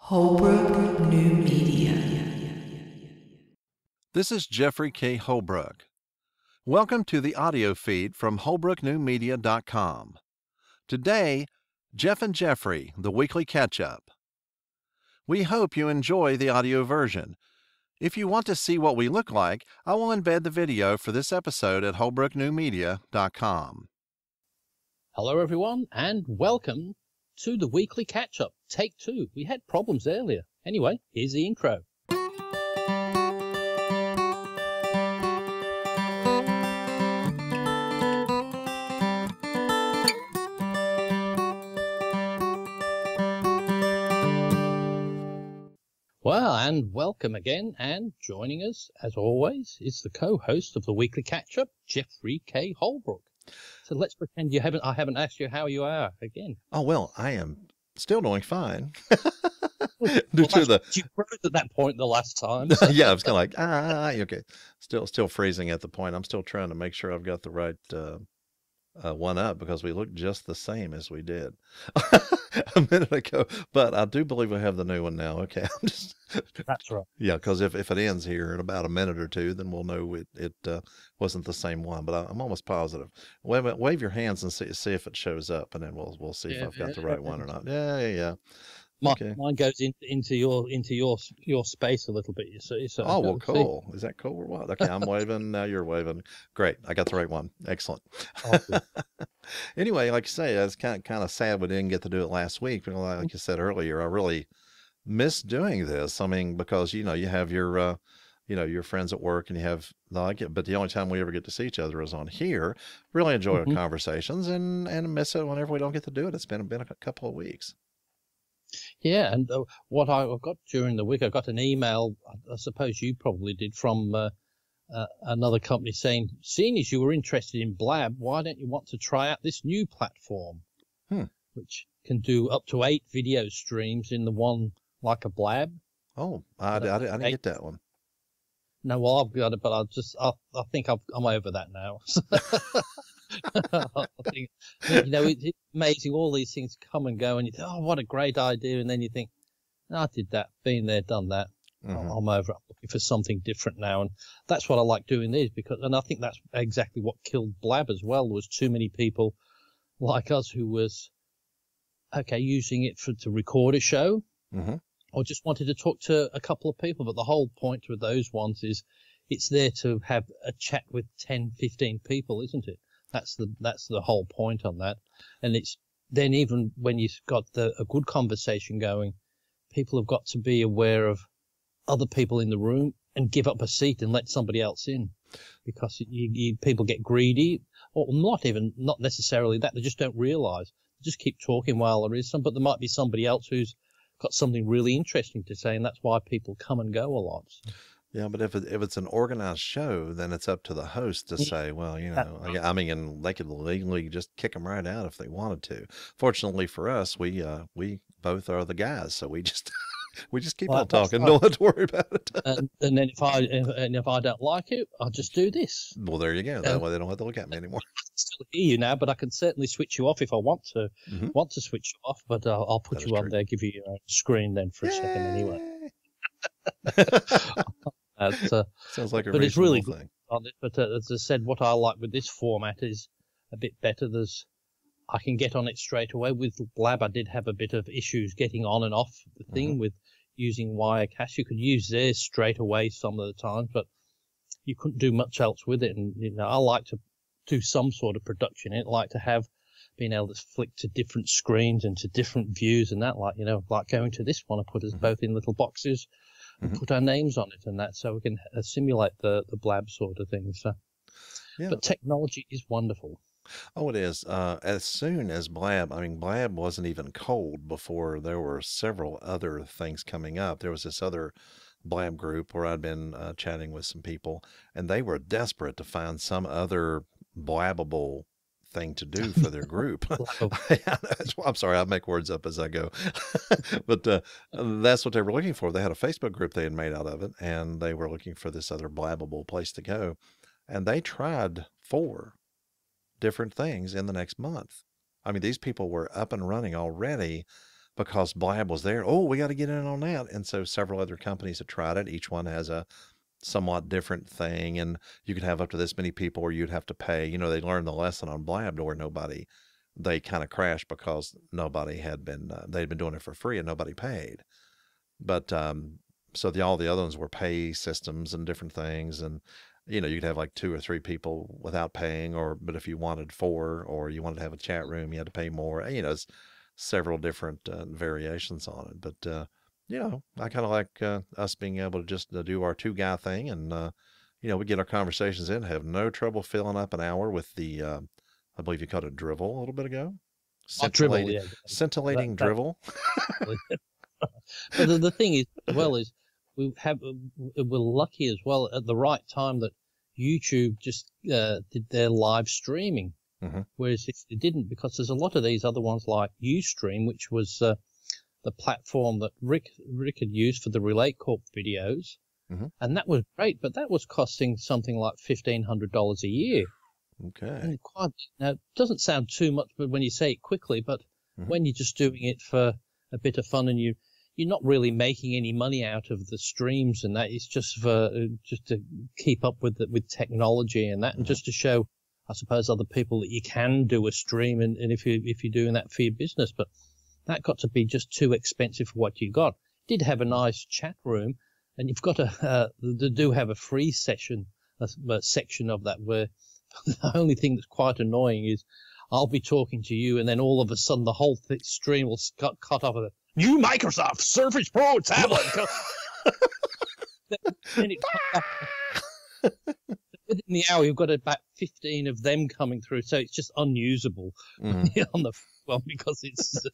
Holbrook New Media. This is Jeffrey K. Holbrook. Welcome to the audio feed from holbrooknewmedia.com. Today, Jeff and Jeffrey, the weekly catch-up. We hope you enjoy the audio version. If you want to see what we look like, I will embed the video for this episode at holbrooknewmedia.com. Hello everyone and welcome to the weekly catch-up, take 2. We had problems earlier. Anyway, here's the intro. Well, and welcome again, and joining us, as always, is the co-host of the weekly catch-up, Jeffrey K. Holbrook. So let's pretend I haven't asked you how you are again. Oh, well, I am still doing fine. You froze at that point the last time. So. Yeah, I was kind of like, okay. Still freezing at the point. I'm still trying to make sure I've got the right one up because we look just the same as we did a minute ago. But I do believe we have the new one now. Okay, That's right. Yeah, because if it ends here in about a minute or two, then we'll know it wasn't the same one. But I'm almost positive. Wave your hands and see if it shows up, and then we'll see if I've got the right one or not. Yeah. Okay. Mine goes into your space a little bit. You see. So oh well, cool. See. Is that cool or what? Okay, I'm waving. Now you're waving. Great. I got the right one. Excellent. Awesome. Anyway, like I say, I was kind of sad we didn't get to do it last week. But like you said earlier, I really miss doing this. I mean, because you have your your friends at work and you have like it, but the only time we ever get to see each other is on here. Really enjoy our conversations and miss it whenever we don't get to do it. It's been a couple of weeks. Yeah, and what I've got during the week, I got an email, I suppose you probably did, from another company saying, seeing as you were interested in Blab, why don't you want to try out this new platform, which can do up to 8 video streams in the one like a Blab. Oh, I didn't get that one. No, well, I've got it, but I think I'm over that now. I think, it's amazing. All these things come and go, and you think, oh, what a great idea. And then you think, I did that, been there, done that. I'm over it. I'm looking for something different now. And that's what I like doing these and I think that's exactly what killed Blab as well. There was too many people like us who was, using it to record a show or just wanted to talk to a couple of people. But the whole point with those ones is it's there to have a chat with 10, 15 people, isn't it? That's the whole point on that. And it's then even when you've got a good conversation going, people have got to be aware of other people in the room and give up a seat and let somebody else in, because people get greedy, or not necessarily that, they just don't realize. They just keep talking while there is some, but there might be somebody else who's got something really interesting to say, and that's why people come and go a lot. Yeah, but if it's an organized show, then it's up to the host to say, well, I mean, and they could legally just kick them right out if they wanted to. Fortunately for us, we both are the guys, so we just keep on talking. Don't have to worry about it. And then if I don't like it, I'll just do this. Well, there you go. That way they don't have to look at me anymore. I can still hear you now, but I can certainly switch you off if I want to. Want to switch you off, but I'll put you on there, give you your screen then for a second anyway. Sounds like a but it's really good thing. on it. But as I said, what I like with this format is a bit better. I can get on it straight away. With Blab, I did have a bit of issues getting on and off the thing with using Wirecast. You could use theirs straight away some of the times, but you couldn't do much else with it. And I like to do some sort of production in it. I like to have being able to flick to different screens and to different views and that, like going to this one, I put us both in little boxes and put our names on it and that, so we can simulate the Blab sort of thing. So, but technology is wonderful. Oh, it is. As soon as Blab wasn't even cold before there were several other things coming up. There was this other Blab group where I'd been chatting with some people, and they were desperate to find some other blabbable thing to do for their group. I'm sorry, I make words up as I go. But that's what they were looking for. They had a Facebook group they had made out of it, and they were looking for this other blabbable place to go. And they tried 4 different things in the next month. I mean, these people were up and running already because Blab was there. Oh, we got to get in on that. And so several other companies have tried it. Each one has a somewhat different thing, and you could have up to this many people, or you'd have to pay. You know, they learned the lesson on Blab to where they kind of crashed because nobody had been, they'd been doing it for free and nobody paid. But so all the other ones were pay systems and different things, and you know, you'd have like 2 or 3 people without paying, but if you wanted 4, or you wanted to have a chat room, you had to pay more. You know, it's several different variations on it. But you know, I kind of like us being able to just do our 2 guy thing, and you know, we get our conversations in, have no trouble filling up an hour with the I believe you called it drivel a little bit ago. Dribble, yeah. Scintillating That, drivel. but the thing is, well, is we're lucky as well at the right time that YouTube just did their live streaming, whereas if they didn't, because there's a lot of these other ones like Ustream, which was the platform that Rick had used for the Relate Corp videos, and that was great, but that was costing something like $1,500 a year. Okay. And now, it doesn't sound too much, but when you say it quickly, but when you're just doing it for a bit of fun, and you're not really making any money out of the streams, and that it's just to keep up with technology and that, and just to show, I suppose, other people that you can do a stream, and if you're doing that for your business, but that got to be just too expensive for what you got. Did have a nice chat room, and you've got they do have a free session, a section of that where the only thing that's quite annoying is I'll be talking to you, and then all of a sudden the whole stream will cut off of the new Microsoft Surface Pro tablet. Then it comes back. Within the hour, you've got about 15 of them coming through, so it's just unusable on the one, because it's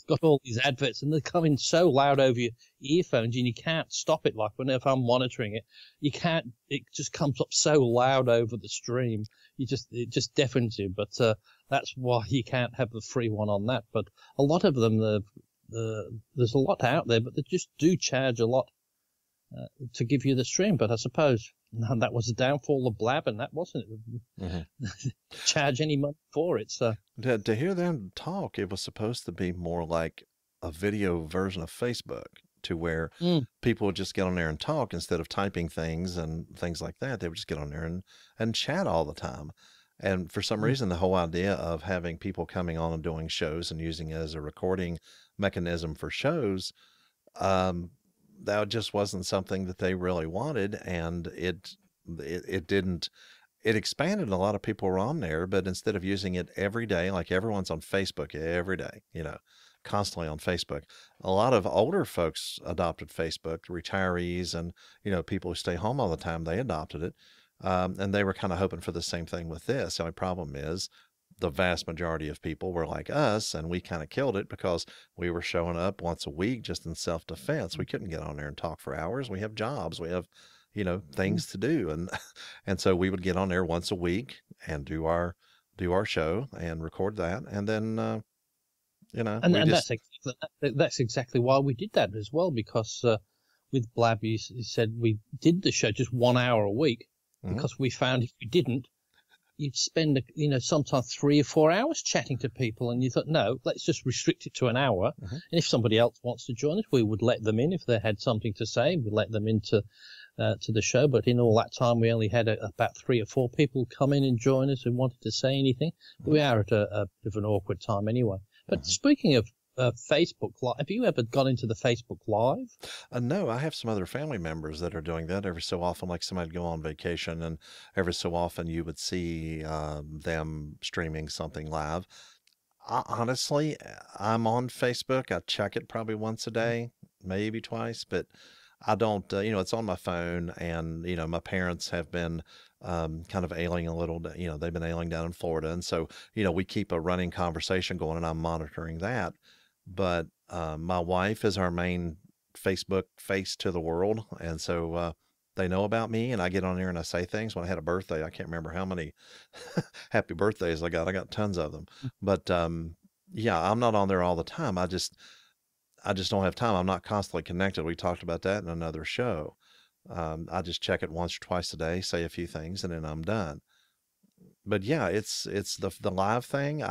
got all these adverts, and they're coming so loud over your earphones, and you can't stop it. Like whenever I'm monitoring it, you can't. It just comes up so loud over the stream. It just deafens you. But that's why you can't have the free one on that. But a lot of them, there's a lot out there, but they just do charge a lot to give you the stream. But I suppose that was the downfall of Blab, and that wasn't it. Charge any money for it. So to hear them talk, it was supposed to be more like a video version of Facebook, to where people would just get on there and talk instead of typing things and things like that. They would just get on there and chat all the time. And for some reason, the whole idea of having people coming on and doing shows and using it as a recording mechanism for shows, that just wasn't something that they really wanted. And it didn't, it expanded, and a lot of people were on there, but instead of using it every day, like everyone's on Facebook every day, you know, constantly on Facebook, a lot of older folks adopted Facebook, retirees and, you know, people who stay home all the time, they adopted it. And they were kind of hoping for the same thing with this. The only problem is the vast majority of people were like us, and we kind of killed it because we were showing up once a week just in self-defense. We couldn't get on there and talk for hours. We have jobs. We have, you know, things to do. And so we would get on there once a week and do our show and record that. And then, you know, and that's exactly why we did that as well, because with Blab, you said we did the show just 1 hour a week, because we found if we didn't, you'd spend, you know, sometimes 3 or 4 hours chatting to people, and you thought, no, let's just restrict it to an hour. And if somebody else wants to join us, we would let them in. If they had something to say, we'd let them into to the show. But in all that time, we only had about 3 or 4 people come in and join us who wanted to say anything. We are at a bit of an awkward time anyway. But speaking of Facebook Live, have you ever gone into the Facebook Live? No, I have some other family members that are doing that every so often. Like somebody'd go on vacation, and every so often you would see them streaming something live. Honestly, I'm on Facebook. I check it probably once a day, maybe twice, but I don't, you know, it's on my phone, and, you know, my parents have been kind of ailing a little, you know, they've been ailing down in Florida. And so, you know, we keep a running conversation going, and I'm monitoring that. But my wife is our main Facebook face to the world. And so they know about me, and I get on there and I say things. When I had a birthday, I can't remember how many happy birthdays I got. I got tons of them. But yeah, I'm not on there all the time. I just don't have time. I'm not constantly connected. We talked about that in another show. I just check it once or twice a day, say a few things, and then I'm done. But yeah, it's the live thing.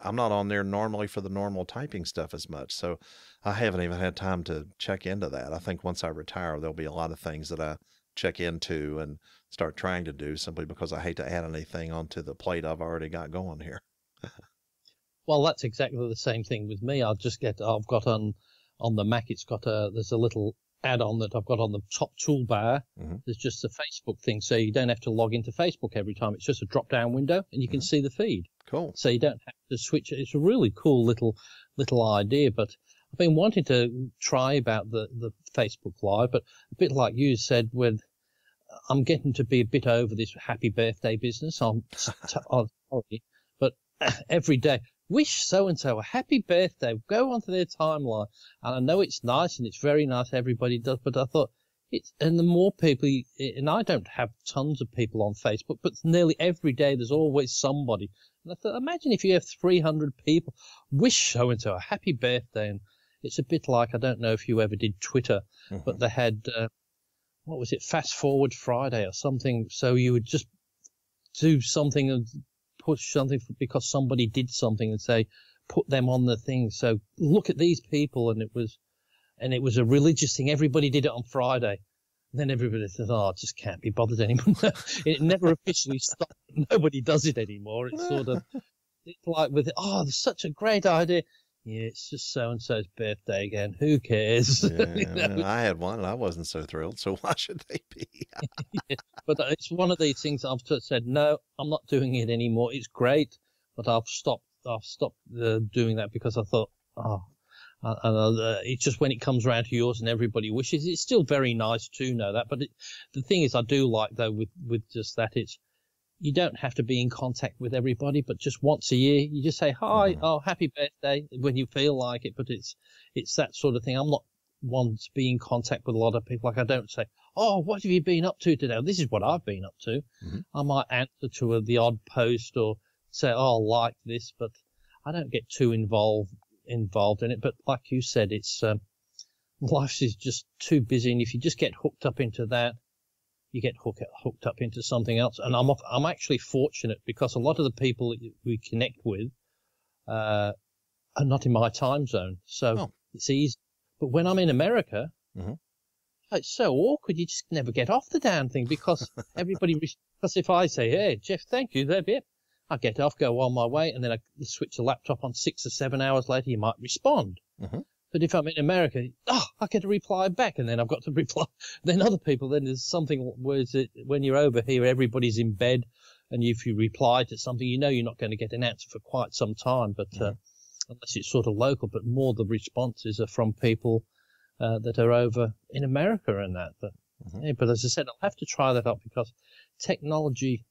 I'm not on there normally for the normal typing stuff as much. So I haven't even had time to check into that. I think once I retire, there'll be a lot of things that I check into and start trying to do simply because I hate to add anything onto the plate I've already got going here. Well, that's exactly the same thing with me. I've got on the Mac, there's a little add-on that I've got on the top toolbar. Mm-hmm. There's just a Facebook thing, so you don't have to log into Facebook every time. It's just a drop-down window, and you can see the feed. Cool. So you don't have to switch it. It's a really cool little idea, but I've been wanting to try about the Facebook Live, but a bit like you said, I'm getting to be a bit over this happy birthday business. I'm sorry, but every day, wish so-and-so a happy birthday. Go onto their timeline. And I know it's nice and it's very nice. Everybody does, but I thought and the more people, and I don't have tons of people on Facebook, but nearly every day there's always somebody. And I thought, imagine if you have 300 people wish so-and-so a happy birthday. And it's a bit like, I don't know if you ever did Twitter, but they had, what was it, Fast Forward Friday or something. So you would just do something and push something because somebody did something and say, put them on the thing. So look at these people. And it was a religious thing. Everybody did it on Friday. And then everybody said, oh, I just can't be bothered anymore. It never officially stopped. Nobody does it anymore. It's it's like there's such a great idea. Yeah, it's just so-and-so's birthday again. Who cares? Yeah, I had one and I wasn't so thrilled, so why should they be? Yeah, but it's one of these things I've just said, no, I'm not doing it anymore. It's great, but I've stopped doing that because I thought, it's just when it comes around to yours and everybody wishes, it's still very nice to know that. But the thing is, I do like, though, with just that, you don't have to be in contact with everybody, but just once a year, you just say, hi, happy birthday when you feel like it. But it's that sort of thing. I'm not one to be in contact with a lot of people. Like I don't say, oh, what have you been up to today? This is what I've been up to. Mm-hmm. I might answer to the odd post or say, oh, like this, but I don't get too involved in it. But like you said, it's life is just too busy. And if you just get hooked up into that, you get hooked up into something else. And I'm actually fortunate because a lot of the people that we connect with are not in my time zone. So it's easy. But when I'm in America, it's so awkward. You just never get off the damn thing because because if I say, hey, Jeff, thank you, there, yep, I get off, go on my way, and then I switch the laptop on 6 or 7 hours later, you might respond. Mm-hmm. But if I'm in America, I get a reply back, and then I've got to reply. Then other people, then there's something where when you're over here, everybody's in bed, and if you reply to something, you know you're not going to get an answer for quite some time, but unless it's sort of local, but more the responses are from people that are over in America and that. But, but as I said, I'll have to try that out because technology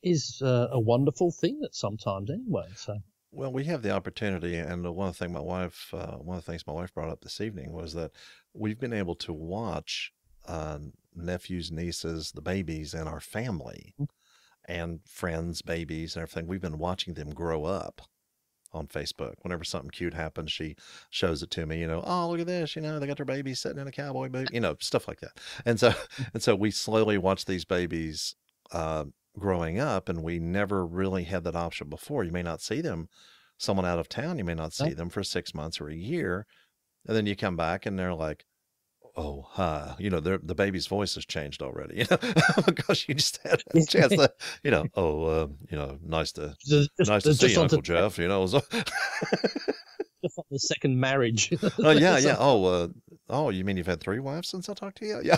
is a wonderful thing that sometimes anyway. So. Well, we have the opportunity, and one of the things my wife brought up this evening was that we've been able to watch nephews, nieces, the babies in our family, and friends, babies, and everything. We've been watching them grow up on Facebook. Whenever something cute happens, she shows it to me. Oh, look at this! They got their baby sitting in a cowboy boot. Stuff like that. And so we slowly watch these babies growing up, and we never really had that option before. You may not see them, someone out of town, you may not see them for 6 months or a year, and then you come back and they're like, oh, hi, the baby's voice has changed already, because you just had a chance to, nice to see you, Uncle Jeff, Just on the second marriage. Oh, yeah. Oh, you mean you've had 3 wives since I talked to you? Yeah.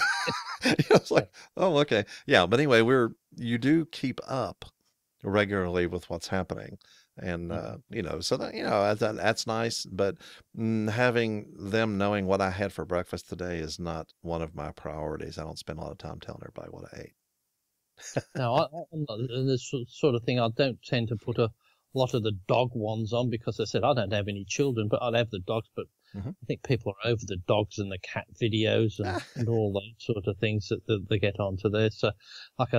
It's like, oh, okay. Yeah. But anyway, you do keep up regularly with what's happening. And, so that's nice. But having them knowing what I had for breakfast today is not one of my priorities. I don't spend a lot of time telling everybody what I ate. No, I'm not this sort of thing. I don't tend to put a lot of the dog ones on because I said I don't have any children, but I'd have the dogs. But I think people are over the dogs and the cat videos and all those sort of things that they get onto there. So, like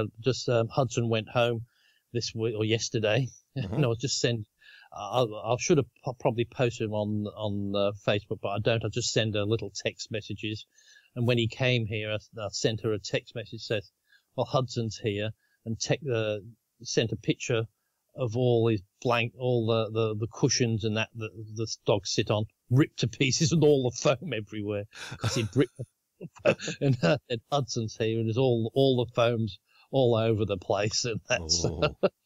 Hudson went home this week or yesterday, and I was just I should have probably posted them on Facebook, but I don't. I just send her little text messages, and when he came here, I sent her a text message that says, "Well, Hudson's here," and sent a picture of all these all the cushions and that the dogs sit on, ripped to pieces and all the foam everywhere because he'd ripped and Hudson's here and there's all the foams all over the place, and that's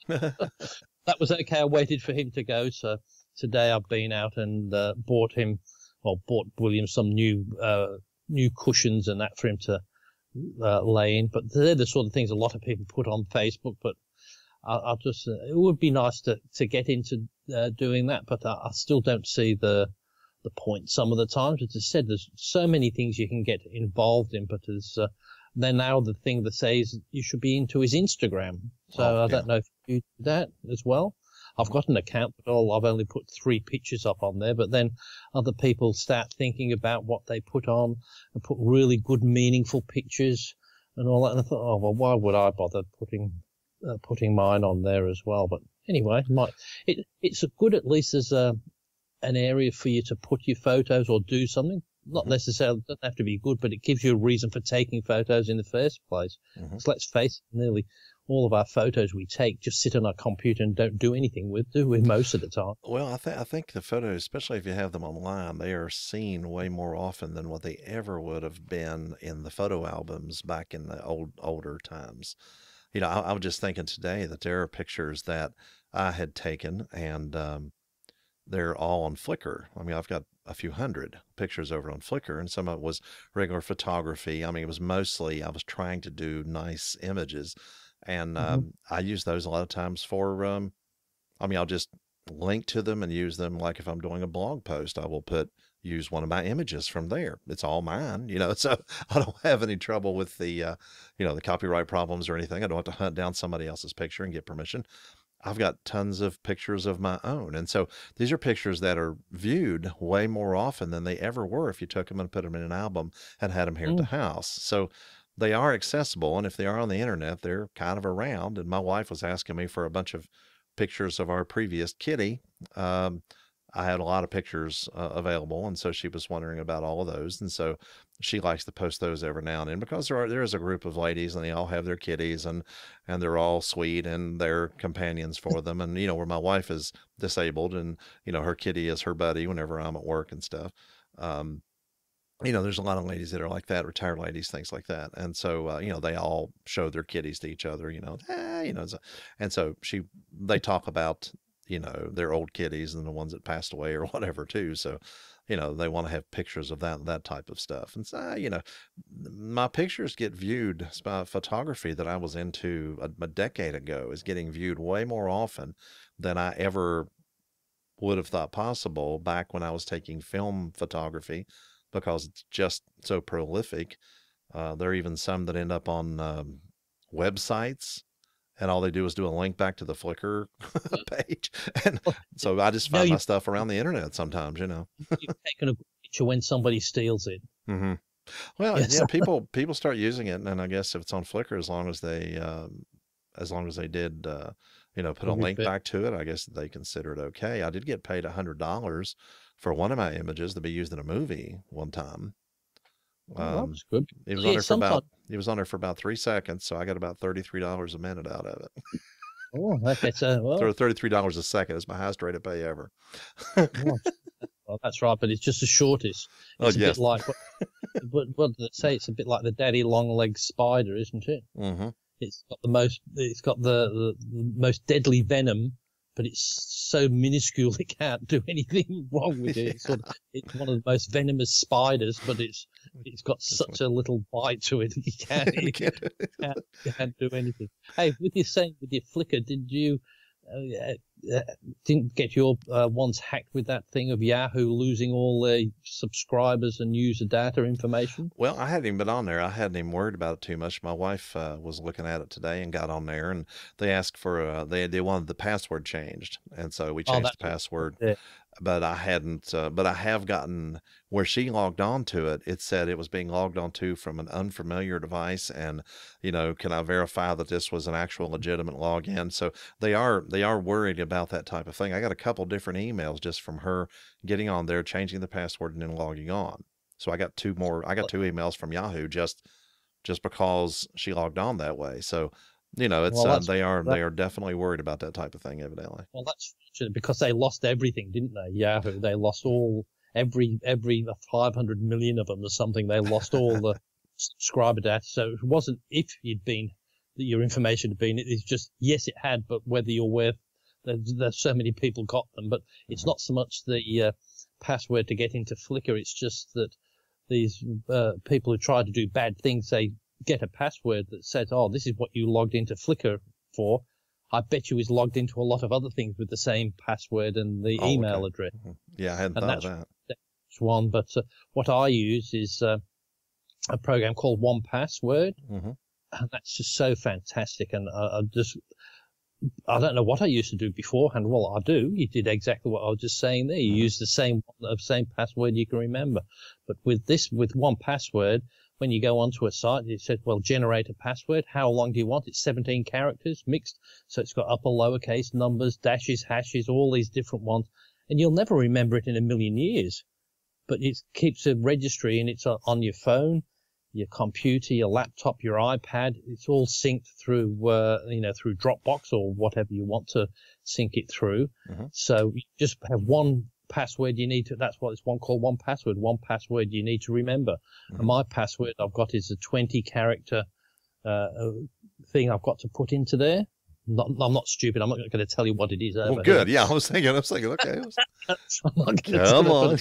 that was okay. I waited for him to go, so today I've been out and bought William some new cushions and that for him to lay in. But they're the sort of things a lot of people put on Facebook. But I'll just it would be nice to get into doing that, but I still don't see the point some of the times. As I said, there's so many things you can get involved in, but then now the thing that says you should be into is Instagram. So I don't know if you do that as well. I've got an account, but I've only put 3 pictures up on there. But then other people start thinking about what they put on and put really good, meaningful pictures and all that. And I thought, oh, well, why would I bother putting mine on there as well? But anyway, it's a good, at least as an area for you to put your photos or do something. Not necessarily, it doesn't have to be good, but it gives you a reason for taking photos in the first place. So let's face it, nearly all of our photos we take just sit on our computer and don't do anything with, do we, most of the time? Well, I think the photos, especially if you have them online, they are seen way more often than what they ever would have been in the photo albums back in the older times. You know, I was just thinking today that there are pictures that I had taken, and they're all on Flickr. I mean, I've got a few hundred pictures over on Flickr, and some of it was regular photography. I mean, it was mostly I was trying to do nice images, and I use those a lot of times for. I mean, I'll just link to them and use them. Like if I'm doing a blog post, I will use one of my images from there. It's all mine, you know, so I don't have any trouble with the the copyright problems or anything. I don't have to hunt down somebody else's picture and get permission. I've got tons of pictures of my own. And so these are pictures that are viewed way more often than they ever were if you took them and put them in an album and had them here at the house. So they are accessible. And if they are on the internet, they're kind of around. And my wife was asking me for a bunch of pictures of our previous kitty. I had a lot of pictures available, and so she was wondering about all of those. And so she likes to post those every now and then because there is a group of ladies, and they all have their kitties, and they're all sweet, and they're companions for them. And where my wife is disabled, and her kitty is her buddy whenever I'm at work and stuff. There's a lot of ladies that are like that, retired ladies, things like that. And so, they all show their kitties to each other, and so they talk about, their old kitties and the ones that passed away or whatever too. So, they want to have pictures of that type of stuff. And so, my pictures get viewed by photography that I was into a decade ago is getting viewed way more often than I ever would have thought possible back when I was taking film photography, because it's just so prolific. There are even some that end up on websites, and all they do is do a link back to the Flickr page. And so I just find my stuff around the internet sometimes, You've taken a picture when somebody steals it. Mm-hmm. Well, Yes. yeah, people start using it, and I guess if it's on Flickr, as long as they did, put a link back to it, I guess they consider it okay. I did get paid $100 for one of my images to be used in a movie one time. That was good. It was on there for about 3 seconds, so I got about $33 a minute out of it. Oh, okay. So, $33 a second is my highest rate of pay ever. Well, that's right, but it's just the shortest. It's a bit like what they say. It's a bit like the daddy long-legged spider, isn't it? Mm-hmm. It's got the most deadly venom, but it's so minuscule it can't do anything wrong with it. It's one of the most venomous spiders, but it's got such a little bite to it that you can't do anything. Hey, with your Flickr, did you didn't get your ones hacked with that thing of Yahoo losing all their subscribers and user data information? Well, I hadn't even been on there. I hadn't even worried about it too much. My wife was looking at it today and got on there, and they asked for they wanted the password changed, and so we changed the password. Yeah. But I hadn't. But I have gotten where she logged on to it. It said it was being logged on to from an unfamiliar device, and can I verify that this was an actual legitimate login? So they are worried about that type of thing. I got a couple different emails just from her getting on there, changing the password, and then logging on. So I got two emails from Yahoo just because she logged on that way. So You know, it's Well, they are that, definitely worried about that type of thing, evidently. well, that's fortunate because they lost everything, didn't they? Yahoo, they lost all every 500 million of them or something. They lost all the subscriber data. So it wasn't if you'd been that your information had been. It's just yes, it had, but whether you're aware, there's so many people got them. But it's not so much the password to get into Flickr. It's just that these people who try to do bad things, they get a password that says, "Oh, this is what you logged into Flickr for." I bet you is logged into a lot of other things with the same password and the email address. Yeah, I hadn't thought of that. That's one. But what I use is a program called 1Password, and that's just so fantastic. And I don't know what I used to do beforehand. Well, I do. You did exactly what I was just saying there. You use the same password you can remember. But with 1Password, when you go onto a site, it says, well, generate a password. How long do you want? It's 17 characters mixed. So it's got upper, lowercase, numbers, dashes, hashes, all these different ones. And you'll never remember it in a million years. But it keeps a registry, and it's on your phone, your computer, your laptop, your iPad. It's all synced through, through Dropbox or whatever you want to sync it through. So you just have one password you need to, that's what it's one called 1Password, 1Password you need to remember. And my password I've got is a 20 character, thing I've got to put into there. I'm not stupid. I'm not going to tell you what it is. Well, good. Yeah. I was thinking, okay. Come on.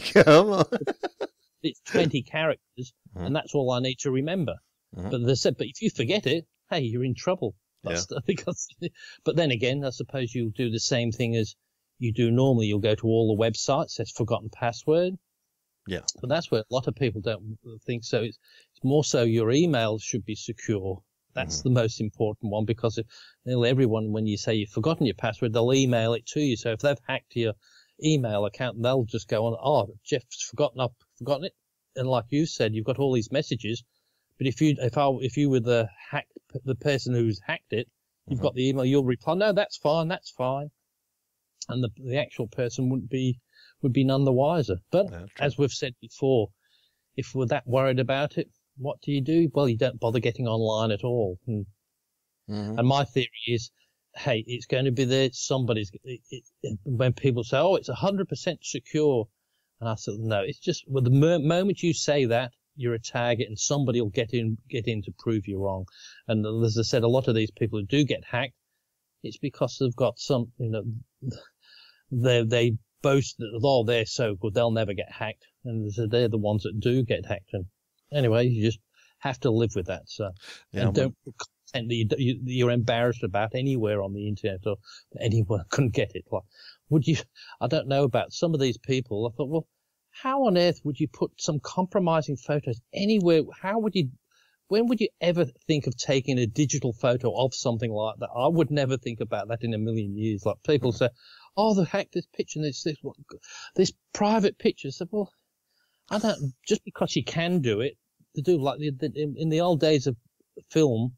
It's 20 characters, and that's all I need to remember. But they said, but if you forget it, hey, you're in trouble. But then again, I suppose you'll do the same thing as you do normally. You'll go to all the websites, says forgotten password. Yeah. But that's where a lot of people don't think so. It's more so your email should be secure. That's the most important one, because everyone, when you say you've forgotten your password, they'll email it to you. So if they've hacked your email account, they'll just go on, oh, Jeff's forgotten it. And like you said, you've got all these messages. But if you were the person who's hacked it, you've got the email, you'll reply, no, that's fine. And the actual person would be none the wiser. But as we've said before, if we're that worried about it, what do? Well, you don't bother getting online at all. And my theory is, hey, it's going to be there. When people say, oh, it's 100% secure. And I said, no, it's just, well, the moment you say that, you're a target, and somebody will get in to prove you wrong. And as I said, a lot of these people who do get hacked, it's because they've got they boast that, oh, they're so good, they'll never get hacked. And so they're the ones that do get hacked. And anyway, you just have to live with that. So, and don't content that you're embarrassed about anywhere on the internet, or anyone can get it. Like, I don't know about some of these people. I thought, well, how on earth would you put some compromising photos anywhere? When would you ever think of taking a digital photo of something like that? I would never think about that in a million years. Like, people say, oh, they hacked this picture and this private picture. So, well, I don't, just because you can do it, to do like in the old days of film,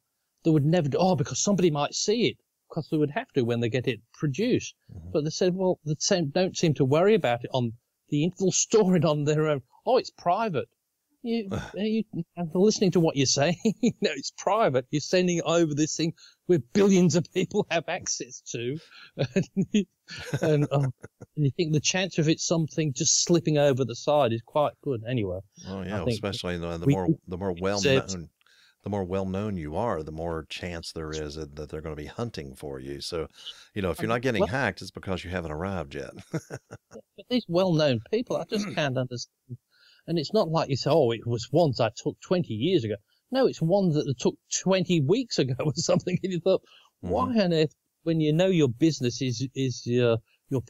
they would never do, because somebody might see it, because they would have to when they get it produced. But they said, well, they don't seem to worry about it on the internet. They'll store it on their own. Oh, it's private. You're listening to what you're saying. No, it's private. You're sending it over this thing where billions of people have access to. And you think the chance of it something just slipping over the side is quite good anyway. Oh yeah, especially the more well known you are, the more chance there is that they're going to be hunting for you. So, if you're not getting hacked, it's because you haven't arrived yet. But these well known people, I just can't understand. And it's not like you say, oh, it was ones I took 20 years ago. No, it's ones that I took 20 weeks ago or something. And you thought, why on earth, when you know your business is your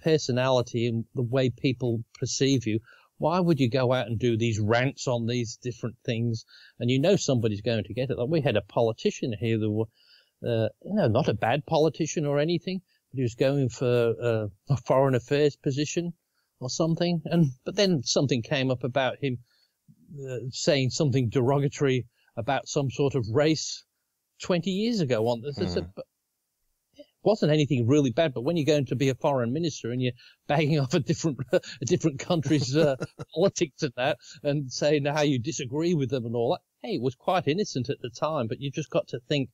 personality and the way people perceive you, why would you go out and do these rants on these different things? And somebody's going to get it. Like, we had a politician here that not a bad politician or anything, but he was going for a foreign affairs position or something. But then something came up about him saying something derogatory about some sort of race 20 years ago on this. But it wasn't anything really bad. But when you're going to be a foreign minister and you're bagging off a different country's politics and that, and saying how you disagree with them and all that, hey, it was quite innocent at the time. But you just got to think,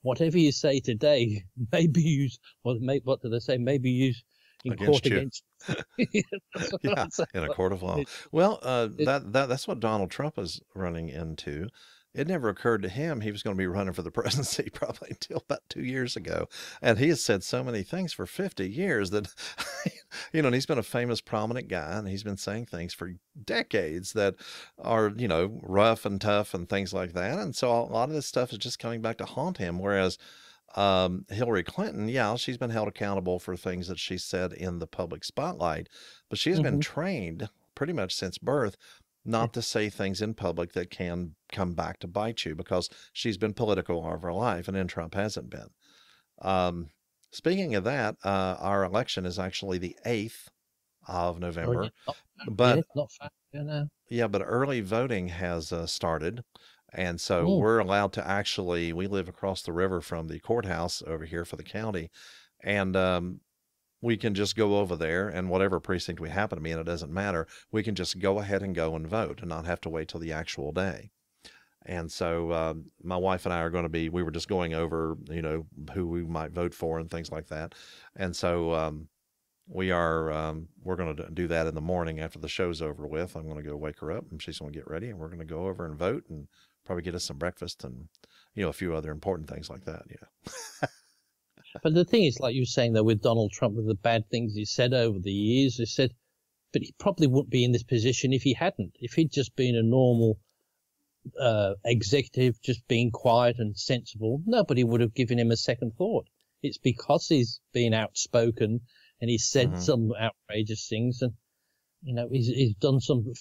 whatever you say today may be used, what do they say? May be used in court Against you. against. Yeah, in a court of law. It, Well, it, that's what Donald Trump is running into. It never occurred to him he was going to be running for the presidency probably until about 2 years ago. And he has said so many things for 50 years that, and he's been a famous, prominent guy, and he's been saying things for decades that are, rough and tough and things like that. And so a lot of this stuff is just coming back to haunt him. Whereas Hillary Clinton, yeah, she's been held accountable for things that she said in the public spotlight, but she's been mhm. trained pretty much since birth not to say things in public that can come back to bite you because she's been political all of her life, and then Trump hasn't been. Um, Speaking of that, our election is actually the 8th of Oh, November, yeah, but not far. yeah, but early voting has started. And so Oh, we're allowed to actually, we live across the river from the courthouse over here for the county. And we can just go over there, and whatever precinct we happen to be in, it doesn't matter. We can just go ahead and go and vote and not have to wait till the actual day. And so my wife and I are going to be, we were just going over, who we might vote for and things like that. And so we're going to do that in the morning after the show's over with. I'm going to go wake her up, and she's going to get ready, and we're going to go over and vote and probably get us some breakfast and, a few other important things like that. Yeah. but the thing is, like you were saying, though, with Donald Trump, with the bad things he said over the years, he said, but he probably wouldn't be in this position if he hadn't. If he'd just been a normal executive, just being quiet and sensible, nobody would have given him a second thought. It's because he's been outspoken and he's said Mhm. some outrageous things, and he's done some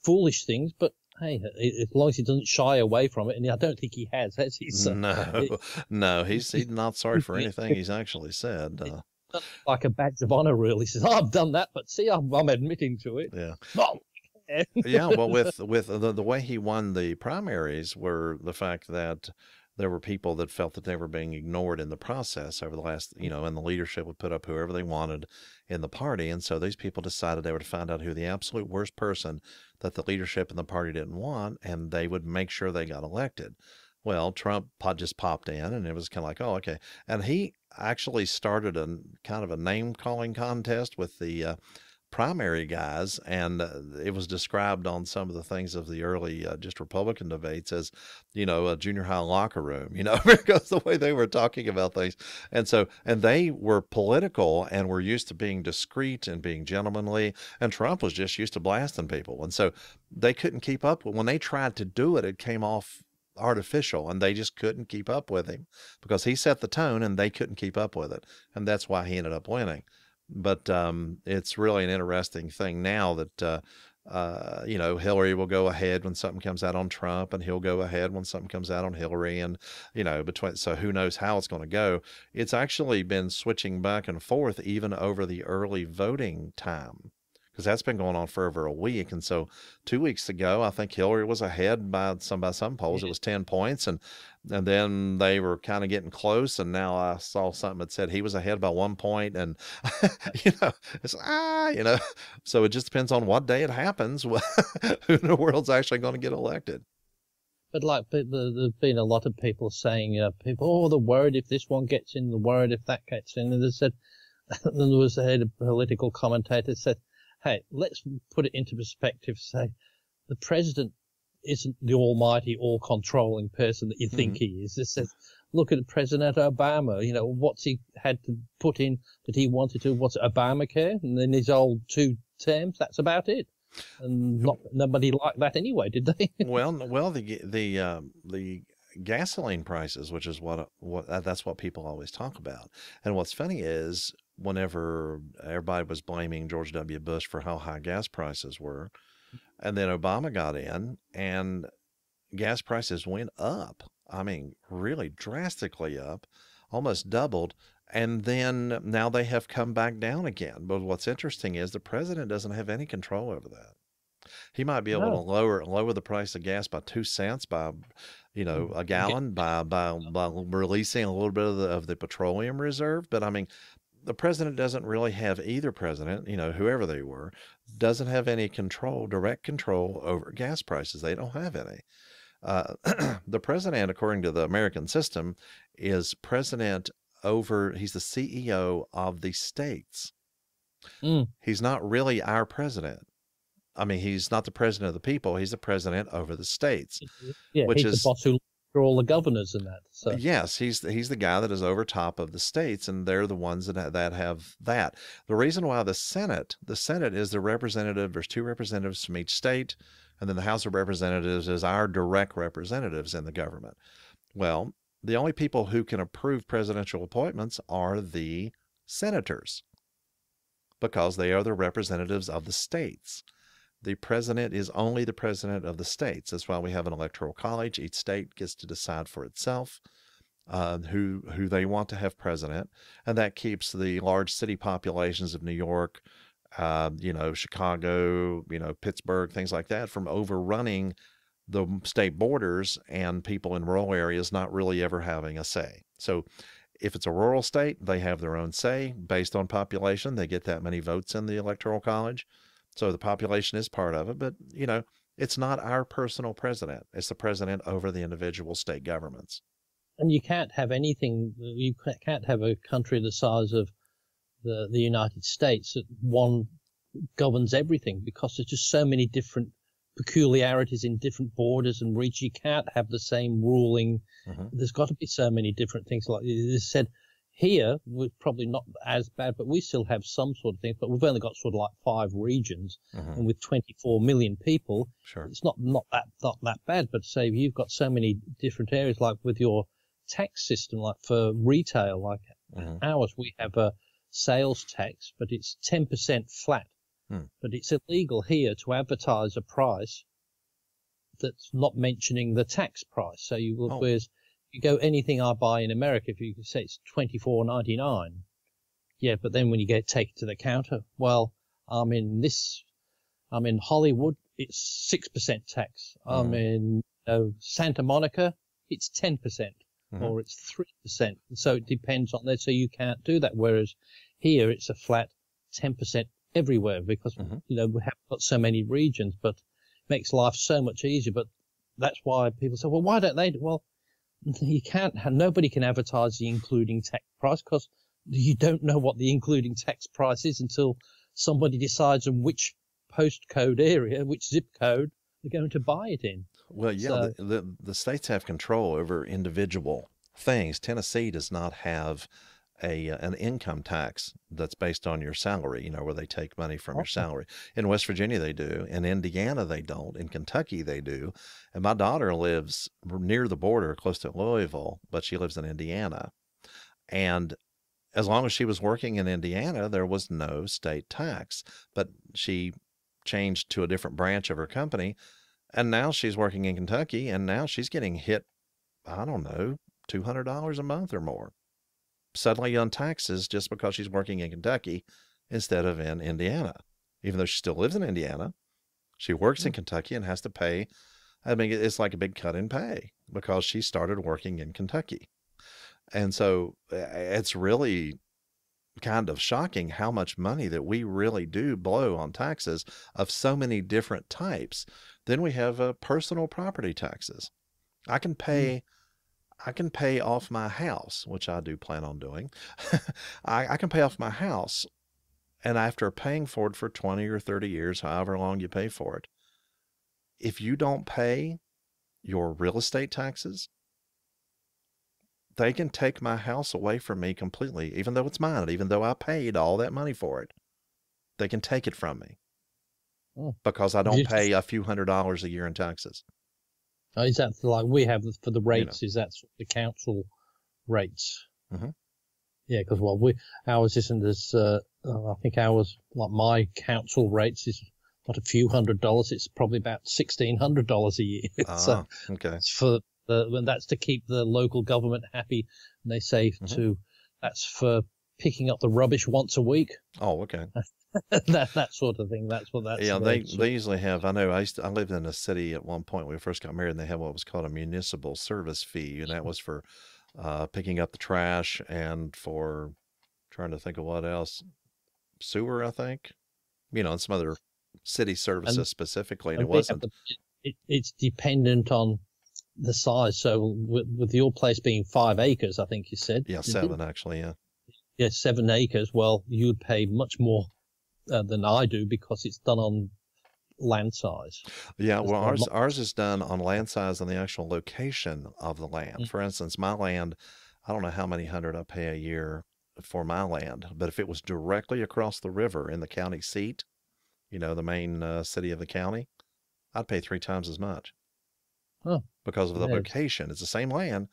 foolish things. But hey, as long as he doesn't shy away from it, and I don't think he has he? So No, no, he's not sorry for anything he's actually said. it's like a badge of honor, really. He says, "Oh, I've done that, but see, I'm admitting to it." Yeah. Oh, Yeah, well, with the way he won the primaries were the fact that there were people that felt that they were being ignored in the process over the last, and the leadership would put up whoever they wanted in the party. And so these people decided they would find out who the absolute worst person that the leadership and the party didn't want, and they would make sure they got elected. Well, Trump just popped in, and it was kind of like, oh, okay. And he actually started a kind of a name calling contest with the primary guys, and it was described on some of the things of the early just Republican debates as, a junior high locker room, because the way they were talking about things. And they were political and were used to being discreet and being gentlemanly, and Trump was just used to blasting people. And so they couldn't keep up. When they tried to do it, it came off artificial, and they just couldn't keep up with him because he set the tone and they couldn't keep up with it. And that's why he ended up winning. But it's really an interesting thing now that, Hillary will go ahead when something comes out on Trump, and he'll go ahead when something comes out on Hillary. And, so who knows how it's going to go. It's actually been switching back and forth even over the early voting time, because that's been going on for over a week. And so 2 weeks ago, I think Hillary was ahead by some polls. It was 10 points. And then they were kind of getting close. And now I saw something that said he was ahead by 1 point. And, it's, so it just depends on what day it happens, who in the world's actually going to get elected. But there's been a lot of people saying, they're worried if this one gets in, they're worried if that gets in. And they said, and there was a political commentator said, hey, let's put it into perspective. Say, the president isn't the almighty, all-controlling person that you think he is. It says, look at President Obama. What's he had to put in that he wanted to? What's Obamacare? And then his old 2 terms. That's about it. And nobody liked that anyway, did they? well, the gasoline prices, which is what that's what people always talk about. And what's funny is, whenever everybody was blaming George W. Bush for how high gas prices were, and then Obama got in and gas prices went up. I mean, really drastically up, almost doubled. And then now they have come back down again. But what's interesting is the president doesn't have any control over that. He might be able to lower the price of gas by 2 cents by, a gallon by releasing a little bit of the petroleum reserve. But I mean, the president doesn't really have, either president, whoever they were, doesn't have any direct control over gas prices. They don't have any. The president, according to the American system, is president over, he's the CEO of the states. Mm. He's not really our president. I mean, he's not the president of the people. He's the president over the states, Yeah, which he's is the boss who looks after all the governors and that. So yes, he's the guy that is over top of the states, and they're the ones that have that. The reason why the Senate is the representative. There's two representatives from each state, and then the House of Representatives is our direct representatives in the government. Well, the only people who can approve presidential appointments are the senators, because they are the representatives of the states. The president is only the president of the states. That's why we have an electoral college. Each state gets to decide for itself who they want to have president, and that keeps the large city populations of New York, Chicago, Pittsburgh, things like that, from overrunning the state borders and people in rural areas not really ever having a say. So if it's a rural state, they have their own say based on population. They get that many votes in the electoral college. So the population is part of it, but it's not our personal president. It's the president over the individual state governments. and you can't have anything. You can't have a country the size of the United States that one governs everything, because there's just so many different peculiarities in different borders and regions. You can't have the same ruling. Mm-hmm. There's got to be so many different things. Like you said, here we're probably not as bad, but we still have some sort of things. But we've only got sort of like 5 regions, Mm-hmm. and with 24 million people, Sure. it's not that bad. But say you've got so many different areas, like with your tax system, like for retail, like Mm-hmm. ours, we have a sales tax, but it's 10% flat. But it's illegal here to advertise a price that's not mentioning the tax price. So whereas you go anything I buy in America, if you say it's $24.99, yeah, but then when you take it to the counter, well, I'm in Hollywood, it's 6% tax. I'm in Santa Monica, it's 10%, or it's 3%. So it depends on that. So you can't do that. Whereas here it's a flat 10% everywhere, because we have got so many regions, but it makes life so much easier. But that's why people say, well, why don't they? Well, you can't. Nobody can advertise the including tax price, because you don't know what the including tax price is until somebody decides on which postcode area, which zip code they're going to buy it in. Well, yeah, so, the states have control over individual things. Tennessee does not have an income tax that's based on your salary, where they take money from your salary. In West Virginia, they do. In Indiana, they don't. In Kentucky, they do. And my daughter lives near the border, close to Louisville, but she lives in Indiana. And as long as she was working in Indiana, there was no state tax. But she changed to a different branch of her company, and now she's working in Kentucky, and now she's getting hit, I don't know, $200 a month or more suddenly on taxes, just because she's working in Kentucky instead of in Indiana. Even though she still lives in Indiana, she works in Kentucky and has to pay. I mean, it's like a big cut in pay because she started working in Kentucky. And so it's really kind of shocking how much money that we really do blow on taxes of so many different types. Then we have personal property taxes. I can pay off my house, which I do plan on doing. I can pay off my house, and after paying for it for 20 or 30 years, however long you pay for it, if you don't pay your real estate taxes, they can take my house away from me completely, even though it's mine, even though I paid all that money for it. They can take it from me because I don't pay a few $100s a year in taxes. Is that like we have for the rates? Is that sort of the council rates? Mm-hmm. Yeah, because ours isn't as. I think ours, like my council rates, is not a few $100s. It's probably about $1,600 a year. So okay. It's and that's to keep the local government happy. And they say that's for picking up the rubbish once a week. Oh, okay. that sort of thing. That's what that's. Yeah, they usually have. I know. I lived in a city at one point when we first got married, and they had what was called a municipal service fee, and that was for picking up the trash and for trying to think of what else, sewer, I think, and some other city services specifically. And it wasn't. It's dependent on the size. So with your place being 5 acres, I think you said. Yeah, 7 actually. Yeah. Yeah, 7 acres. Well, you'd pay much more than I do because it's done on land size. Yeah, well, There's not- ours is done on land size and the actual location of the land. For instance, my land, I don't know how many hundred I pay a year for my land, but if it was directly across the river in the county seat, you know, the main city of the county, I'd pay 3 times as much Oh, because of the yeah. location. It's the same land,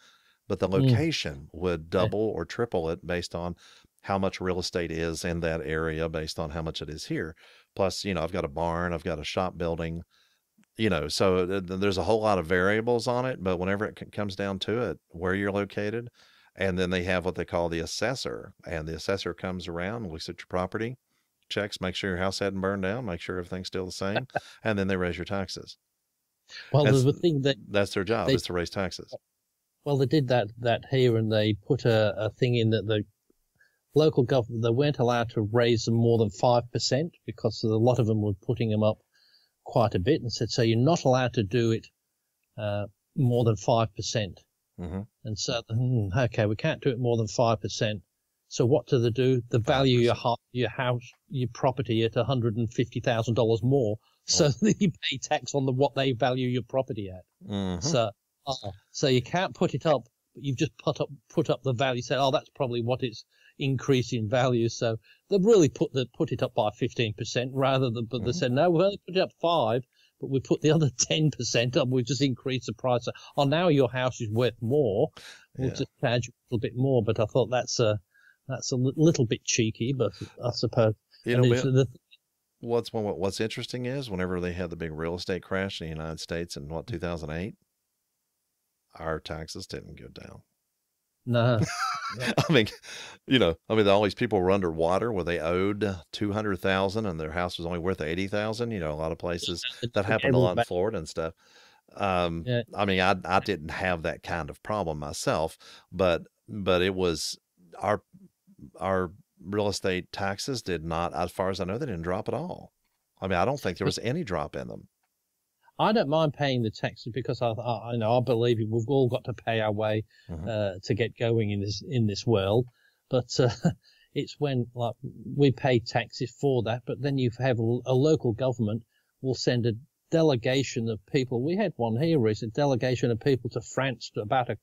but the Mm. location would double or triple it based on how much real estate is in that area based on how much it is here. Plus, you know, I've got a barn, I've got a shop building, you know, so there's a whole lot of variables on it, but whenever it comes down to it, where you're located, and then they have what they call the assessor, and the assessor comes around, looks at your property, checks, make sure your house hadn't burned down, make sure everything's still the same, and then they raise your taxes. Well, That's, the thing that that's their job, they is to raise taxes. well they did that here, and they put a thing in that the local government, they weren't allowed to raise them more than 5% because a lot of them were putting them up quite a bit, and said, so you're not allowed to do it more than 5%. Mm-hmm. And so, okay, we can't do it more than 5%. So what do they do? They value your house, your property at $150,000 more, so that you pay tax on what they value your property at. Mm-hmm. So you can't put it up, but you've just put up the value. Say, oh, that's probably what it's increased in value. So they really put it up by 15% rather than. But they said no, we only put it up 5%, but we put the other 10% up. We just increased the price. Oh, now your house is worth more. We'll just charge you a little bit more. But I thought that's a little bit cheeky, but I suppose. You know, what's interesting is whenever they had the big real estate crash in the United States in 2008, our taxes didn't go down. No. I mean, you know, all these people were underwater where they owed $200,000 and their house was only worth $80,000. You know, a lot of places that happened a lot in Florida and stuff. I mean, I didn't have that kind of problem myself, but it was our real estate taxes did not, as far as I know, they didn't drop at all. I mean, I don't think there was any drop in them. I don't mind paying the taxes because I believe we've all got to pay our way to get going in this world. But it's when like we pay taxes for that, but then you have a local government will send a delegation of people. We had one here recently, a delegation of people to France about a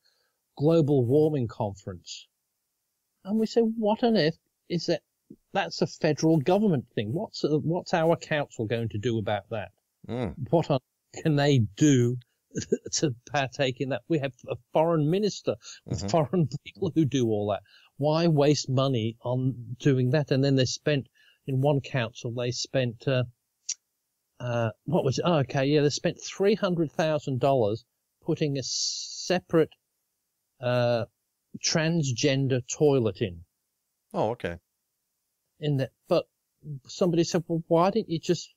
global warming conference, and we said, what on earth is that? That's a federal government thing. What's our council going to do about that? What can they do to partake in that? We have a foreign minister, foreign people who do all that. Why waste money on doing that? And then they spent, in one council, they spent, what was it? Oh, okay, yeah, they spent $300,000 putting a separate transgender toilet in. Oh, okay. In that, but somebody said, well, why didn't you just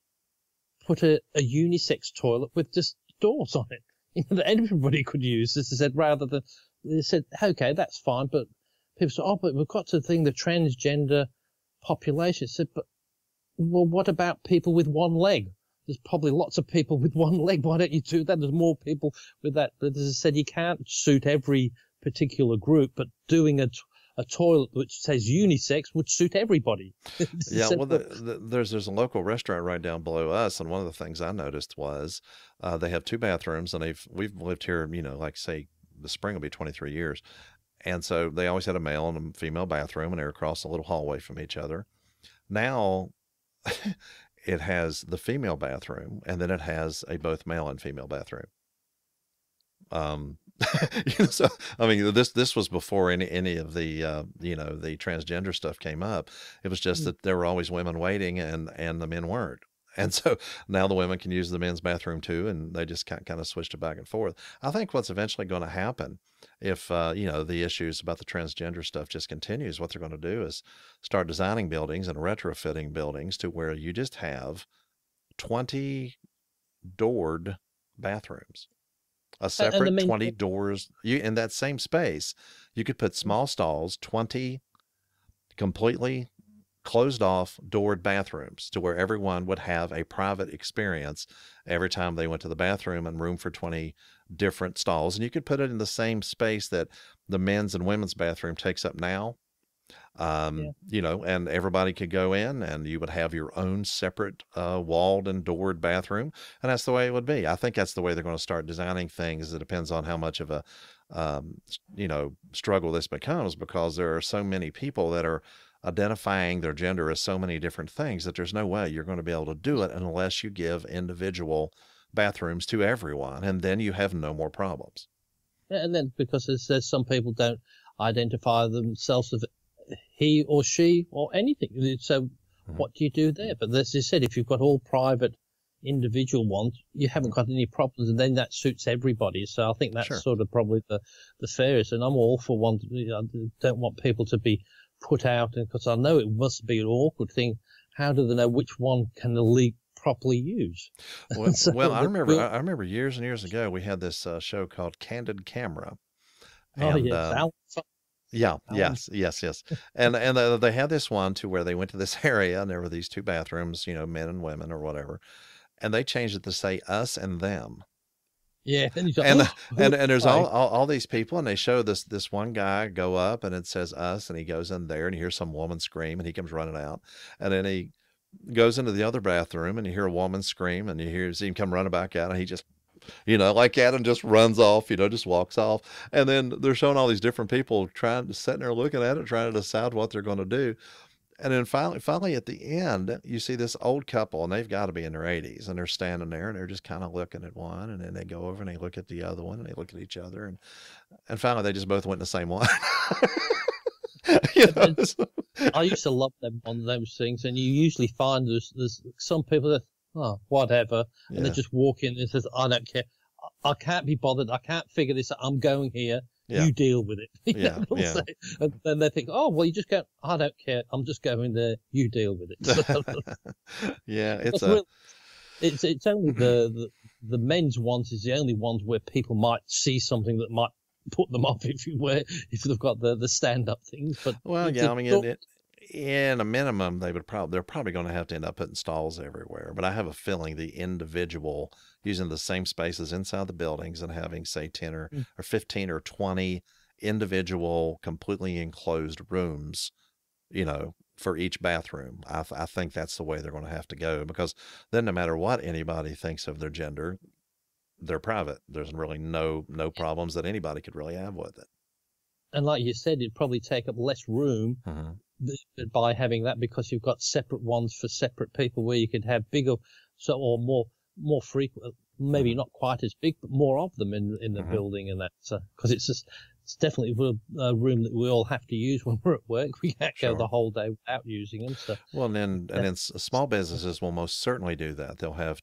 put a unisex toilet with just doors on it, you know, that everybody could use? This is said rather than they said, okay, that's fine, but people said, oh, but we've got to think the transgender population. Said, but well, what about people with one leg? There's probably lots of people with one leg. Why don't you do that? There's more people with that. But as I said, you can't suit every particular group, but doing a toilet which says unisex would suit everybody. Yeah, well, there's a local restaurant right down below us, and one of the things I noticed was they have 2 bathrooms, and we've lived here, you know, like say the spring will be 23 years, and so they always had a male and a female bathroom, and they were across a little hallway from each other. Now it has the female bathroom, and then it has a both male and female bathroom. You know, so I mean, this was before any of the you know, the transgender stuff came up. It was just that there were always women waiting and the men weren't. And so now the women can use the men's bathroom too, and they just kind of switched it back and forth. I think what's eventually going to happen if you know, the issues about the transgender stuff just continues, what they're going to do is start designing buildings and retrofitting buildings to where you just have 20 doored bathrooms. A separate 20 doors. In that same space, you could put small stalls, 20 completely closed off, doored bathrooms to where everyone would have a private experience every time they went to the bathroom, and room for 20 different stalls. And you could put it in the same space that the men's and women's bathroom takes up now. Yeah. And everybody could go in, and you would have your own separate walled and doored bathroom. And that's the way it would be. I think that's the way they're going to start designing things. It depends on how much of a, struggle this becomes, because there are so many people that are identifying their gender as so many different things that there's no way you're going to be able to do it unless you give individual bathrooms to everyone. And then you have no more problems. Yeah, and then because there's some people don't identify themselves as he or she or anything. So what do you do there? But as you said, if you've got all private individual ones, you haven't got any problems, and then that suits everybody. So I think that's Sure. sort of probably the fairest. And I'm all for one. I don't want people to be put out, because I know it must be an awkward thing. How do they know which one can the league properly use? Well, So I remember years and years ago, we had this show called Candid Camera. Oh, And yes. yeah, Alan. yes. And they had this one to where they went to this area, and there were these two bathrooms, men and women or whatever. And they changed it to say us and them. Yeah. And, you go, And oh, and there's why? all these people, and they show this one guy go up, and it says us, and he goes in there, and you hear some woman scream, and he comes running out. And then he goes into the other bathroom, and you hear a woman scream, and you see him come running back out, and he just, like that, and just runs off, just walks off. And then they're showing all these different people sitting there looking at it, trying to decide what they're going to do. And then finally at the end, you see this old couple, and they've got to be in their 80s, and they're standing there, and they're just kind of looking at one, and then they go over and they look at the other one, and they look at each other, and finally they just both went in the same one. So- I used to love them on those things, and you usually find there's some people that, oh, whatever, and Yeah. they just walk in and says, I don't care. I can't be bothered. I can't figure this out. I'm going here. Yeah. You deal with it. Yeah, They'll yeah. say. And then they think, oh, well, you just go, I don't care. I'm just going there. You deal with it. Yeah, It's only the men's ones is the only ones where people might see something that might put them off if they've got the stand up things. But well, it's yeah, a I mean, thought- in a minimum, they're probably going to have to end up putting stalls everywhere. But I have a feeling the individual using the same spaces inside the buildings and having, say, 10 or 15 or 20 individual, completely enclosed rooms, for each bathroom. I think that's the way they're going to have to go, because then no matter what anybody thinks of their gender, they're private. There's really no problems that anybody could really have with it. and like you said, it'd probably take up less room by having that, because you've got separate ones for separate people, where you could have bigger, or more frequent, maybe not quite as big, but more of them in the building, and that, because it's definitely a room that we all have to use when we're at work. We can't go Sure. the whole day without using them. So Well, and then small businesses will most certainly do that. They'll have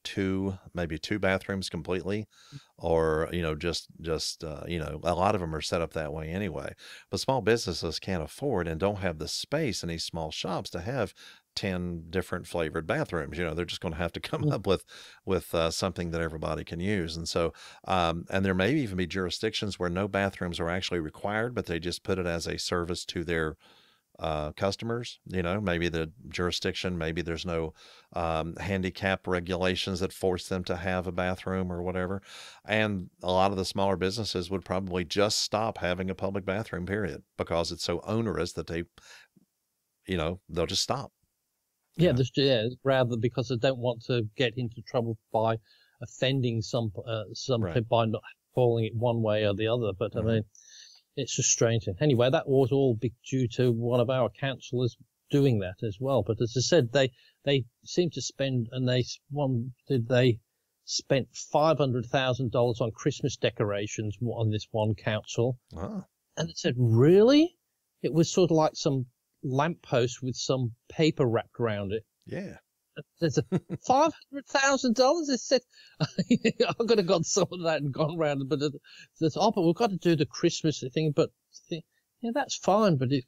maybe two bathrooms completely, or just a lot of them are set up that way anyway. But small businesses can't afford and don't have the space in these small shops to have 10 different flavored bathrooms. They're just going to have to come up with something that everybody can use. And so, and there may even be jurisdictions where no bathrooms are actually required, but they just put it as a service to their customers. Maybe the jurisdiction, maybe there's no handicap regulations that force them to have a bathroom or whatever. And a lot of the smaller businesses would probably just stop having a public bathroom, period, because it's so onerous that they'll just stop. yeah, rather, because I don't want to get into trouble by offending some Right. people by not calling it one way or the other. But I mean, it's just strange. Anyway, that was all due to one of our councillors doing that as well. But as I said, they seem to spend, and they spent $500,000 on Christmas decorations on this one council. Oh, And it said, really? It was sort of like some lamppost with some paper wrapped around it. yeah. There's a $500,000. It said, I could have got some of that and gone around, but it says, but we've got to do the Christmas thing. But yeah, that's fine, but at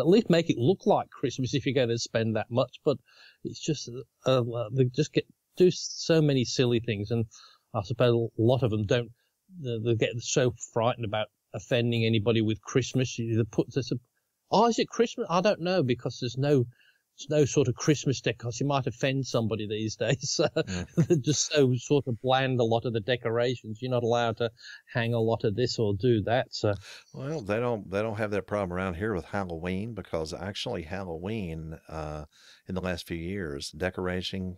least make it look like Christmas if you're going to spend that much. But it's just they just do so many silly things, and I suppose a lot of them don't. They get so frightened about offending anybody with Christmas. They say, oh, is it Christmas? I don't know, because there's no no sort of Christmas decors. You might offend somebody these days. Mm. They're just so sort of bland, a lot of the decorations. You're not allowed to hang a lot of this or do that. So, Well, they don't have that problem around here with Halloween, because actually Halloween, in the last few years, decorating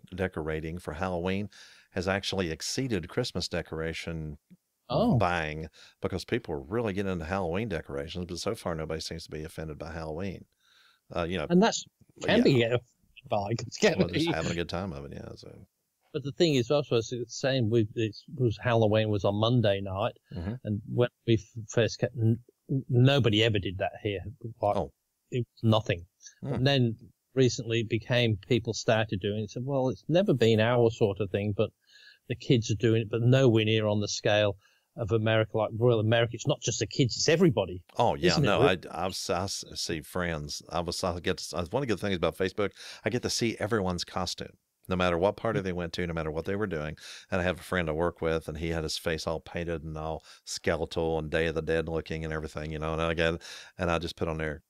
for Halloween has actually exceeded Christmas decoration oh, buying, because people are really getting into Halloween decorations, but so far nobody seems to be offended by Halloween. and that's can Yeah, be by can well, just be. having a good time of it, yeah. So, But the thing is, also it's the same with it was Halloween was on Monday night, hmm and when we first kept, nobody ever did that here. Like, oh, it was nothing. hmm. And then recently it became people started doing it. So, well, it's never been our sort of thing, but the kids are doing it, but nowhere near on the scale of America, like Royal America. It's not just the kids; it's everybody, Oh yeah, isn't it? no, I see friends. One of the good things about Facebook, I get to see everyone's costume, no matter what party they went to, no matter what they were doing. And I have a friend I work with, and he had his face all painted and all skeletal and Day of the Dead looking and everything, and I just put on there,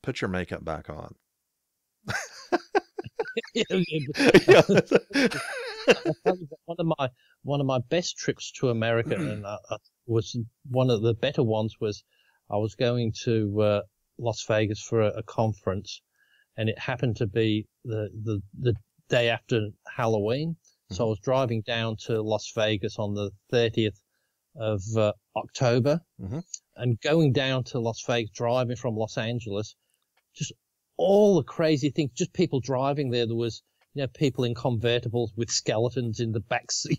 put your makeup back on. Yeah. I'll tell you what, one of my best trips to America, and was one of the better ones, was I was going to Las Vegas for a conference, and it happened to be the day after Halloween. So I was driving down to Las Vegas on the 30th of October, hmm and going down to Las Vegas, driving from Los Angeles, just all the crazy things, just people driving there. There was, people in convertibles with skeletons in the back seat,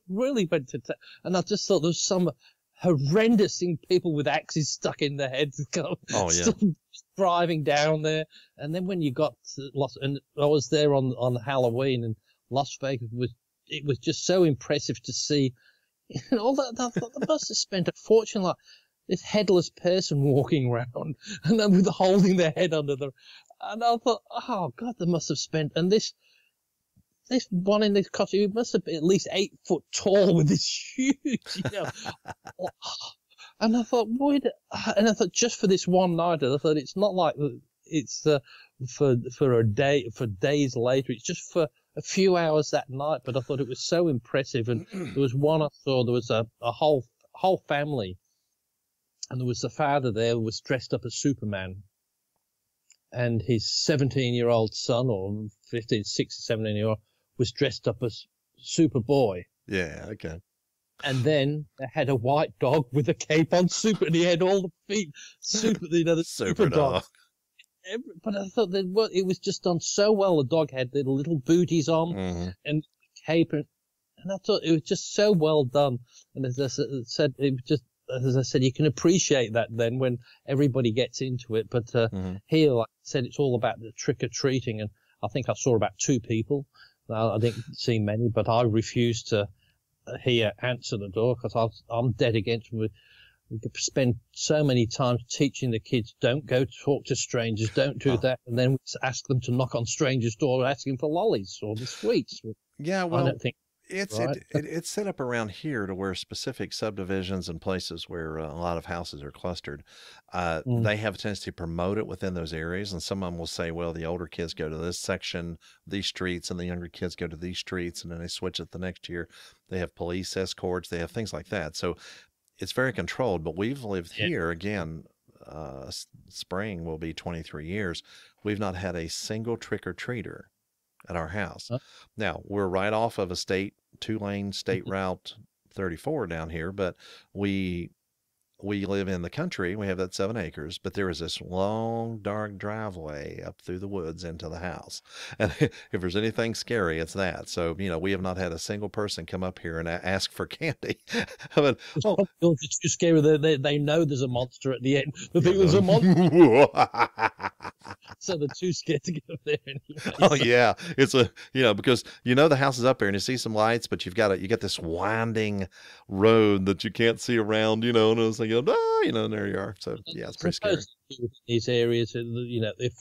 really went to and I just thought there was some horrendous thing, people with axes stuck in their heads, Oh yeah. still driving down there. And then when you got to and I was there on Halloween, and Las Vegas it was just so impressive to see, all that. I thought they must have spent a fortune, like this headless person walking around and then with holding their head under the, and I thought, oh God, they must have spent, and this one in this costume must have been at least 8 foot tall with this huge, and I thought, just for this one night, I thought it's not like it's for a day, for days later, it's just for a few hours that night, but I thought it was so impressive. And there was one I saw, there was a whole family, and there was the father there who was dressed up as Superman, and his 17-year-old son, or 15, 16, 17-year-old, was dressed up as Superboy. Yeah. Okay. And then they had a white dog with a cape on, and he had all the feet, the super dog. But I thought that it was just done so well. The dog had the little booties on hmm and cape, and I thought it was just so well done. And as I said, it was just, as I said, you can appreciate that then when everybody gets into it. But hmm here, like I said, it's all about the trick or treating, and I think I saw about 2 people. I didn't see many, but I refused to answer the door, because I'm dead against it. We could spend so many times teaching the kids, don't go talk to strangers, don't do that, and then we ask them to knock on strangers' door asking for lollies or the sweets. Yeah. I Well, don't think it's right. it's set up around here to where specific subdivisions and places where a lot of houses are clustered, they have a tendency to promote it within those areas. And some of them will say, well, the older kids go to this section, these streets, and the younger kids go to these streets, and then they switch it the next year. They have police escorts, they have things like that. So it's very controlled. But we've lived here, again, spring will be 23 years. We've not had a single trick-or-treater at our house. Huh? Now, we're right off of a 2-lane state route 34 down here, but we live in the country. We have that 7 acres, but there is this long, dark driveway up through the woods into the house. And if there's anything scary, it's that. So, we have not had a single person come up here and ask for candy. I mean, It's too scary. They know there's a monster at the end. They think there's a monster, so they're too scared to go there anyway. Oh yeah, it's because the house is up there and you see some lights, but you got this winding road that you can't see around, and it's like, and there you are. So yeah, it's pretty scary. These areas, if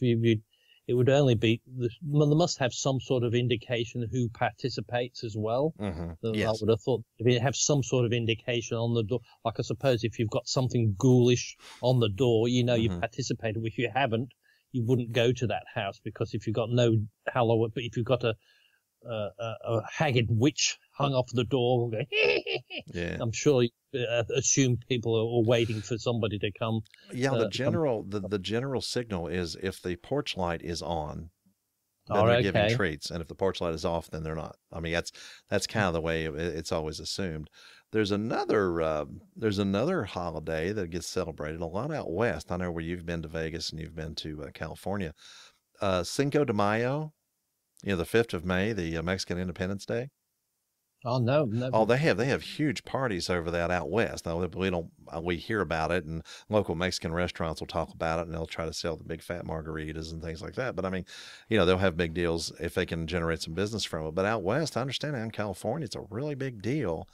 it would only be, there must have some sort of indication who participates as well. Yes. I would have thought if you have some sort of indication on the door, like I suppose if you've got something ghoulish on the door, you participated. If you haven't, you wouldn't go to that house, because if you've got no Halloween, but if you've got a haggard witch hung off the door, Yeah. I'm sure you assume people are waiting for somebody to come. Yeah, the general signal is if the porch light is on, then they're giving treats, and if the porch light is off, then they're not. I mean, that's kind of the way it's always assumed. There's another holiday that gets celebrated a lot out west. I know where you've been to Vegas and you've been to California. Cinco de Mayo, the 5th of May, the Mexican Independence Day. Oh no! Oh, they have huge parties over that out west. Now, we hear about it, and local Mexican restaurants will talk about it, and they'll try to sell the big fat margaritas and things like that. But I mean, they'll have big deals if they can generate some business from it. But out west, I understand out in California, it's a really big deal.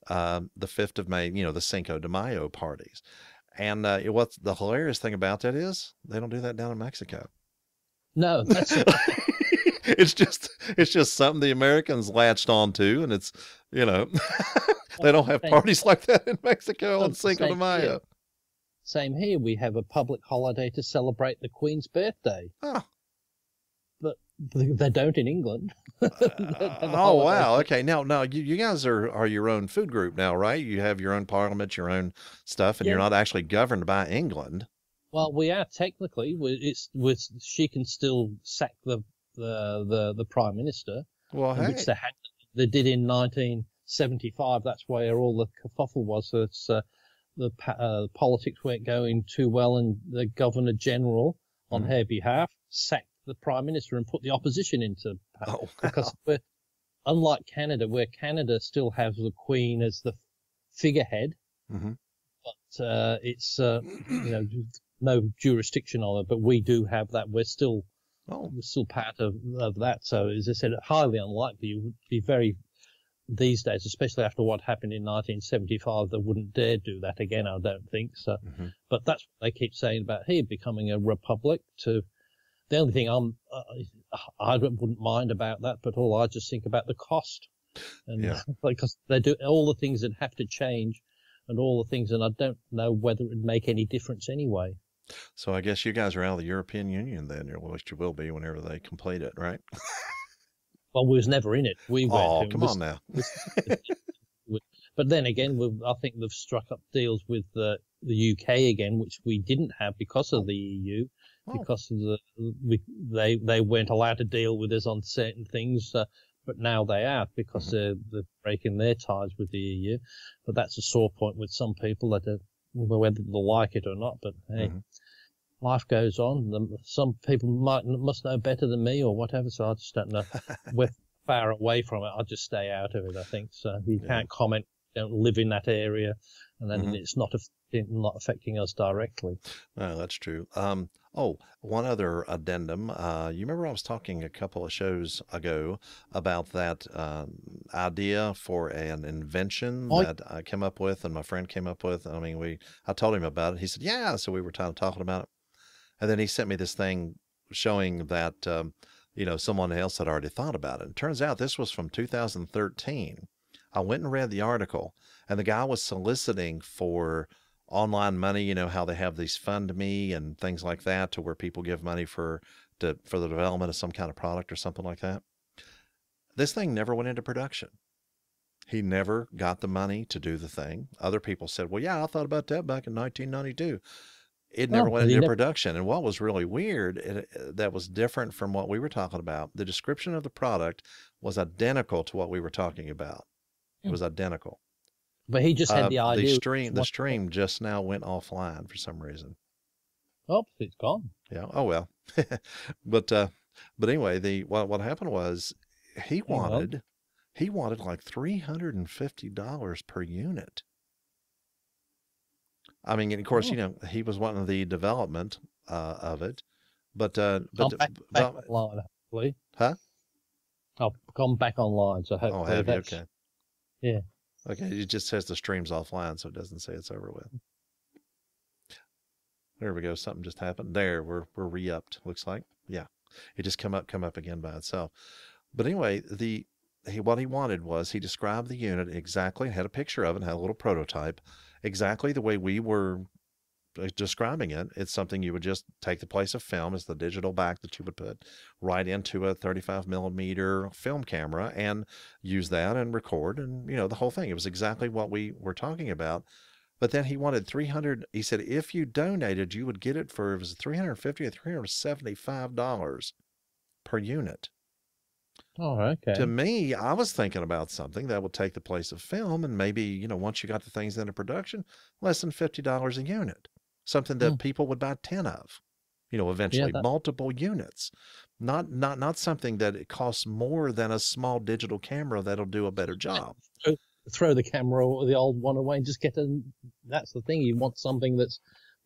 The 5th of May, the Cinco de Mayo parties. And what's the hilarious thing about that is they don't do that down in Mexico. No, that's it's just something the Americans latched onto, and it's they don't have parties like that in Mexico on Cinco de Mayo. Same here. We have a public holiday to celebrate the Queen's birthday. Oh. But they don't in England. Oh wow! Okay, now you guys are your own food group now, right? You have your own parliament, your own stuff, and you're not actually governed by England. Well, we are technically. She can still sack the prime minister. Well, hey. Which they did in 1975. That's where all the kerfuffle was. It's the politics weren't going too well, and the Governor General, on her behalf, sacked the prime minister and put the opposition into power. Oh, wow. Because unlike Canada, where Canada still has the Queen as the figurehead, but it's no jurisdiction on it. But we do have that. We're still part of that. So, as I said, highly unlikely. You would be very, these days, especially after what happened in 1975, they wouldn't dare do that again, I don't think. So, but that's what they keep saying about here becoming a republic. The only thing I wouldn't mind about that, but I just think about the cost, and because they do all the things that have to change, and all the things, and I don't know whether it would make any difference anyway. So I guess you guys are out of the European Union then, or at least you will be whenever they complete it, right? Well, we was never in it. We went. Oh, come on now. But then again, I think they've struck up deals with the UK again, which we didn't have because of the EU, because of they weren't allowed to deal with us on certain things, but now they are, because they're breaking their ties with the EU. But that's a sore point with some people, that whether they like it or not. But hey, life goes on. Some people must know better than me or whatever, so I just don't know. We're far away from it. I'll just stay out of it, I think. So you can't comment, don't live in that area, and then it's not affecting us directly. No, that's true. One other addendum. You remember I was talking a couple of shows ago about that idea for an invention that I came up with and my friend came up with. I mean, I told him about it. He said, yeah. So we were talking about it. And then he sent me this thing showing that, someone else had already thought about it. And it turns out this was from 2013. I went and read the article, and the guy was soliciting for online money. How they have these Fund Me and things like that, to where people give money for the development of some kind of product or something like that. This thing never went into production. He never got the money to do the thing. Other people said, well, yeah, I thought about that back in 1992. It never went into production. And what was really weird, that was different from what we were talking about, the description of the product was identical to what we were talking about. It was identical. But he just had the idea. The stream just now went offline for some reason. Oh, it's gone. Yeah. Oh well. But anyway, what happened was he wanted like $350 per unit. I mean, and of course, he was wanting the development of it, but back online, hopefully. Huh? I've gone back online, so hopefully have you? Okay. Yeah. Okay, it just says the stream's offline, so it doesn't say it's over with. There we go. Something just happened. There, we're re-upped. Looks like, yeah, it just come up again by itself. But anyway, what he wanted was, he described the unit exactly, had a picture of it, had a little prototype, exactly the way we were describing it, it's something you would just take the place of film as the digital back that you would put right into a 35 millimeter film camera and use that and record and, the whole thing. It was exactly what we were talking about. But then he wanted 300. He said, if you donated, you would get it for, it was $350 or $375 per unit. Oh, okay. To me, I was thinking about something that would take the place of film and maybe, once you got the things into production, less than $50 a unit, something that people would buy 10 of, eventually multiple units, not something that it costs more than a small digital camera that'll do a better job. Throw the camera or the old one away and just that's the thing. You want something that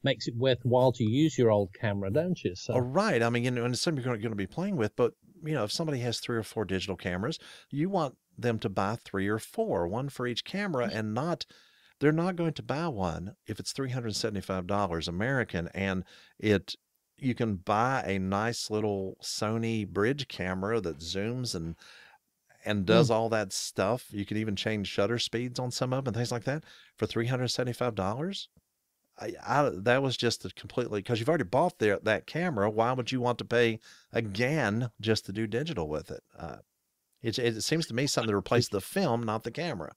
makes it worthwhile to use your old camera, don't you? So. Oh, right. I mean, and it's something you're going to be playing with, but if somebody has 3 or 4 digital cameras, you want them to buy 3 or 4, one for each camera, and they're not going to buy one if it's $375 American, and you can buy a nice little Sony bridge camera that zooms and does all that stuff. You can even change shutter speeds on some of them and things like that for $375. That was just completely, because you've already bought that camera. Why would you want to pay again just to do digital with it? It seems to me something to replace the film, not the camera.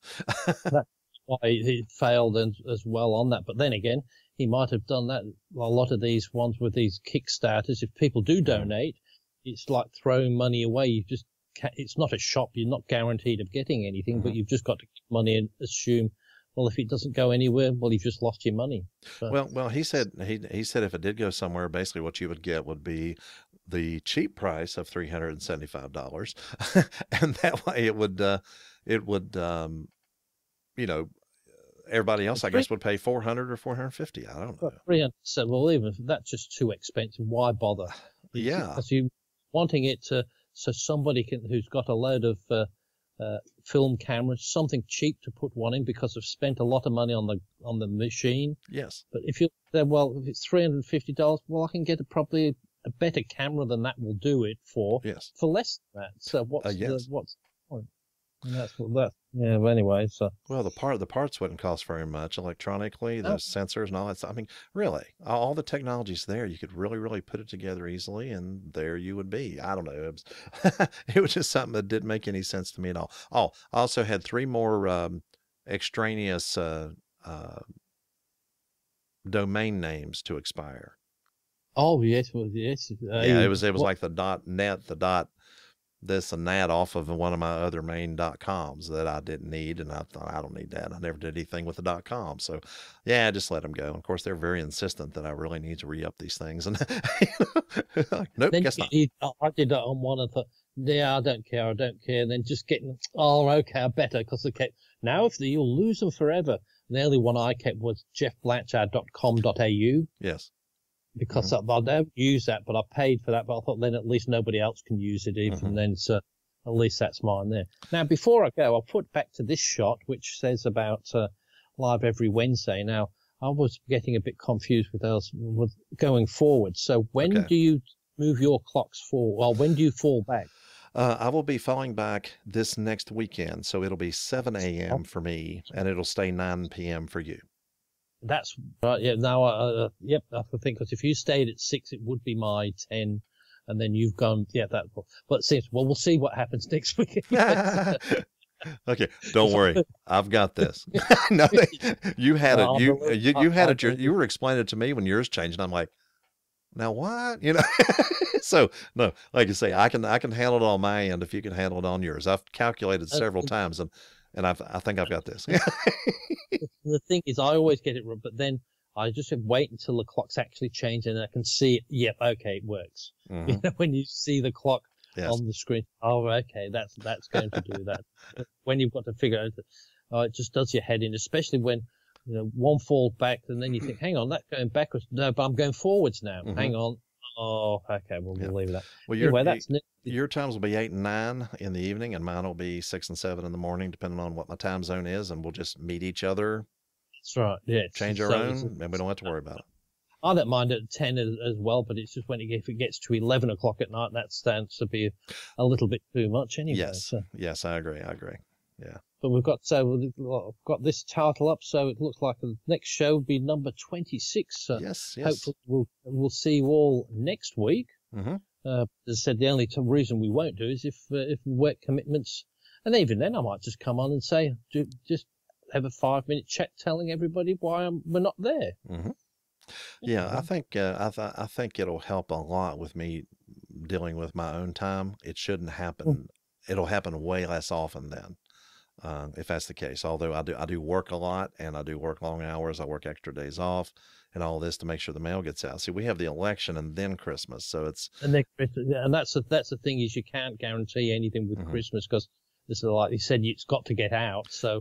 That's why he failed as well on that. But then again, he might have done that. A lot of these ones with these Kickstarters, if people do donate, it's like throwing money away. It's not a shop. You're not guaranteed of getting anything, but you've just got to keep money and assume, well, if it doesn't go anywhere, well, you've just lost your money. So. Well, he said if it did go somewhere, basically what you would get would be the cheap price of $375, and that way it would everybody else, I guess, would pay $400 or $450. I don't know. 300. So, well, even if that's just too expensive, why bother? Yeah. Because you wanting it to, so somebody who's got a load of film cameras, something cheap to put one in because they've spent a lot of money on the machine. Yes. But if you say, well, if it's $350, well, I can get probably a better camera than that will do it for. Yes. For less than that. So what's the point? And that's what that. Yeah. But anyway, so. Well, the parts wouldn't cost very much electronically. The sensors and all that stuff. I mean, really, all the technology's there. You could really, really put it together easily, and there you would be. I don't know. It was just something that didn't make any sense to me at all. Oh, I also had 3 more extraneous domain names to expire. Oh yes, well yes. Yeah, it was like the .net, the this and that off of one of my other main .coms that I didn't need, and I thought, I don't need that. I never did anything with the .com, so yeah, I just let them go. And of course, they're very insistent that I really need to re-up these things, and nope, guess not. I did that on one. I thought, yeah, I don't care. And then just getting, okay, I better, because now you'll lose them forever. And the only one I kept was jeffblanchard.com.au. Yes. Because I don't use that, but I paid for that. But I thought then at least nobody else can use it even then. So at least that's mine there. Now, before I go, I'll put back to this shot, which says about live every Wednesday. Now, I was getting a bit confused with going forward. So when do you move your clocks forward? Well, when do you fall back? I will be falling back this next weekend. So it'll be 7 a.m. for me, and it'll stay 9 p.m. for you. That's right. Yeah. Now, yep. I think because if you stayed at 6, it would be my 10, and then you've gone. Yeah, that. But since we'll see what happens next week. Okay, don't worry. I've got this. No, you had it. You had it. You were explaining it to me when yours changed, and I'm like, now what? So no, like you say, I can handle it on my end if you can handle it on yours. I've calculated several times, and I think I've got this. The thing is, I always get it wrong, but then I just wait until the clock's actually changed and I can see it. Yep, okay, it works. When you see the clock on the screen, okay, that's going to do that. When you've got to figure out, it just does your head in, especially when one falls back and then you think, hang on, that's going backwards. No, but I'm going forwards now. Hang on. Oh, okay. Well, we'll leave that. Well, anyway, your times will be 8 and 9 in the evening, and mine will be 6 and 7 in the morning, depending on what my time zone is, and we'll just meet each other. That's right. Yeah. Change our own, and we don't have to worry about it. I don't mind at 10 as well, but it's just if it gets to 11 o'clock at night, that stands to be a little bit too much anyway. Yes. Yes, I agree. Yeah. But we've got this title up, so it looks like the next show will be number 26. So Yes. hopefully we'll see you all next week. Mm-hmm. As I said, the only reason we won't do is if work commitments, and even then I might just come on and say, just have a 5-minute chat telling everybody why we're not there. Mm-hmm. Yeah, I think I think it'll help a lot with me dealing with my own time. It shouldn't happen. It'll happen way less often then, if that's the case. Although I do work a lot, and I do work long hours. I work extra days off, and all this to make sure the mail gets out. See, we have the election and then Christmas, so it's and that's the thing, is you can't guarantee anything with Christmas, because this is, like you said, it's got to get out. So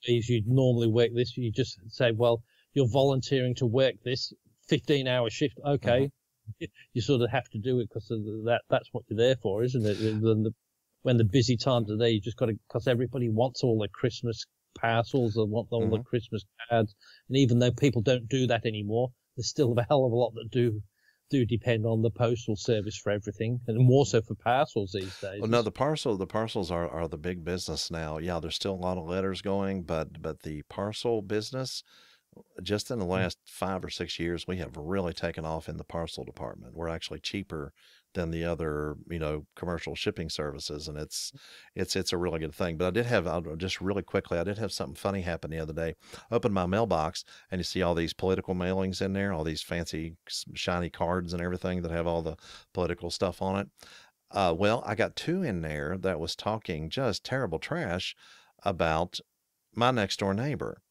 if you normally work this, you just say, well, you're volunteering to work this 15-hour shift. Okay, you sort of have to do it because that's what you're there for, isn't it? When the busy times are there, you just got to, because everybody wants all the Christmas parcels, they want all the Christmas cards, and even though people don't do that anymore, there's still a hell of a lot that do depend on the postal service for everything, and more so for parcels these days. Well, no, the parcels are the big business now. Yeah, there's still a lot of letters going, but the parcel business, just in the last 5 or 6 years, we have really taken off in the parcel department. We're actually cheaper than the other, commercial shipping services, and it's a really good thing. But just really quickly, I did have something funny happen the other day. Opened my mailbox, and you see all these political mailings in there, all these fancy shiny cards and everything that have all the political stuff on it. Well, I got 2 in there that was talking just terrible trash about my next door neighbor.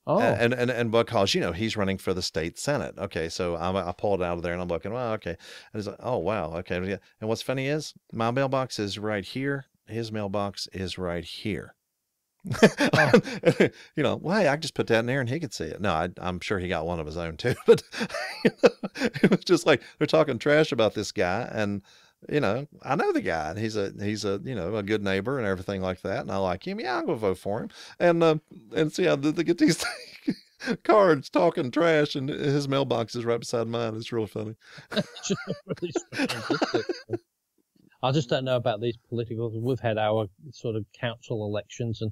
Oh, And because, he's running for the state Senate. Okay, so I pulled it out of there, and I'm looking, well, okay. And it's like, oh, wow, okay. And what's funny is my mailbox is right here. His mailbox is right here. Well, hey, I can just put that in there and he could see it. No, I'm sure he got one of his own too. But it was just like they're talking trash about this guy, and I know the guy, and he's a a good neighbor and everything like that, and I like him. Yeah, I'll go vote for him. And see how they get these cards talking trash, and his mailbox is right beside mine. It's really funny. really strange. I just don't know about these politicals. We've had our sort of council elections, and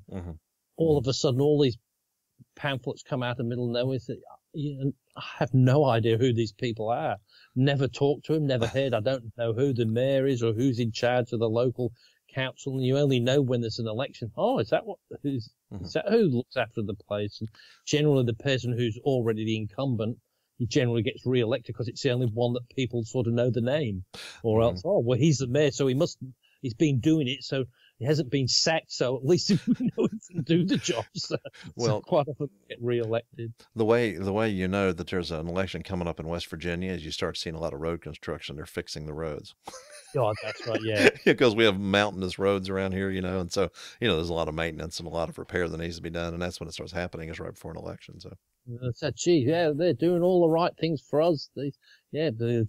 all of a sudden, all these pamphlets come out of the middle of nowhere. I have no idea who these people are. Never talked to him, never heard. I don't know who the mayor is or who's in charge of the local council. And you only know when there's an election. Oh, is that is that who looks after the place? And generally, the person who's already the incumbent, he generally gets re-elected because it's the only one that people sort of know the name. Or else, oh, well, he's the mayor, so he's been doing it, so he hasn't been sacked, so at least we know he can do the job. So quite often get re-elected. The way that there's an election coming up in West Virginia is you start seeing a lot of road construction. They're fixing the roads. God, that's right, yeah. Because we have mountainous roads around here, and so, there's a lot of maintenance and a lot of repair that needs to be done, and that's when it starts happening, is right before an election. So I said, gee, yeah, they're doing all the right things for us. They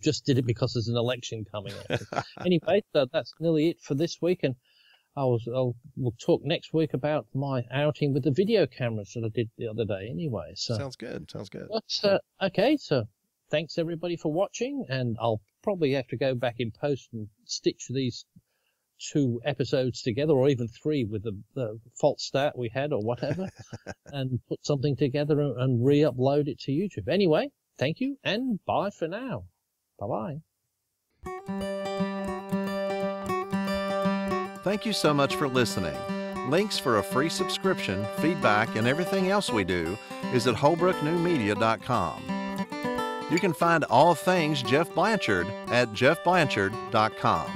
just did it because there's an election coming up. Anyway, so that's nearly it for this week, and we'll talk next week about my outing with the video cameras that I did the other day. Anyway, so sounds good. But, okay, so thanks everybody for watching, and I'll probably have to go back in post and stitch these 2 episodes together, or even 3 with the false start we had or whatever, and put something together and re-upload it to YouTube. Anyway, thank you, and bye for now. Bye-bye. Thank you so much for listening. Links for a free subscription, feedback, and everything else we do is at holbrooknewmedia.com. You can find all things Jeff Blanchard at jeffblanchard.com.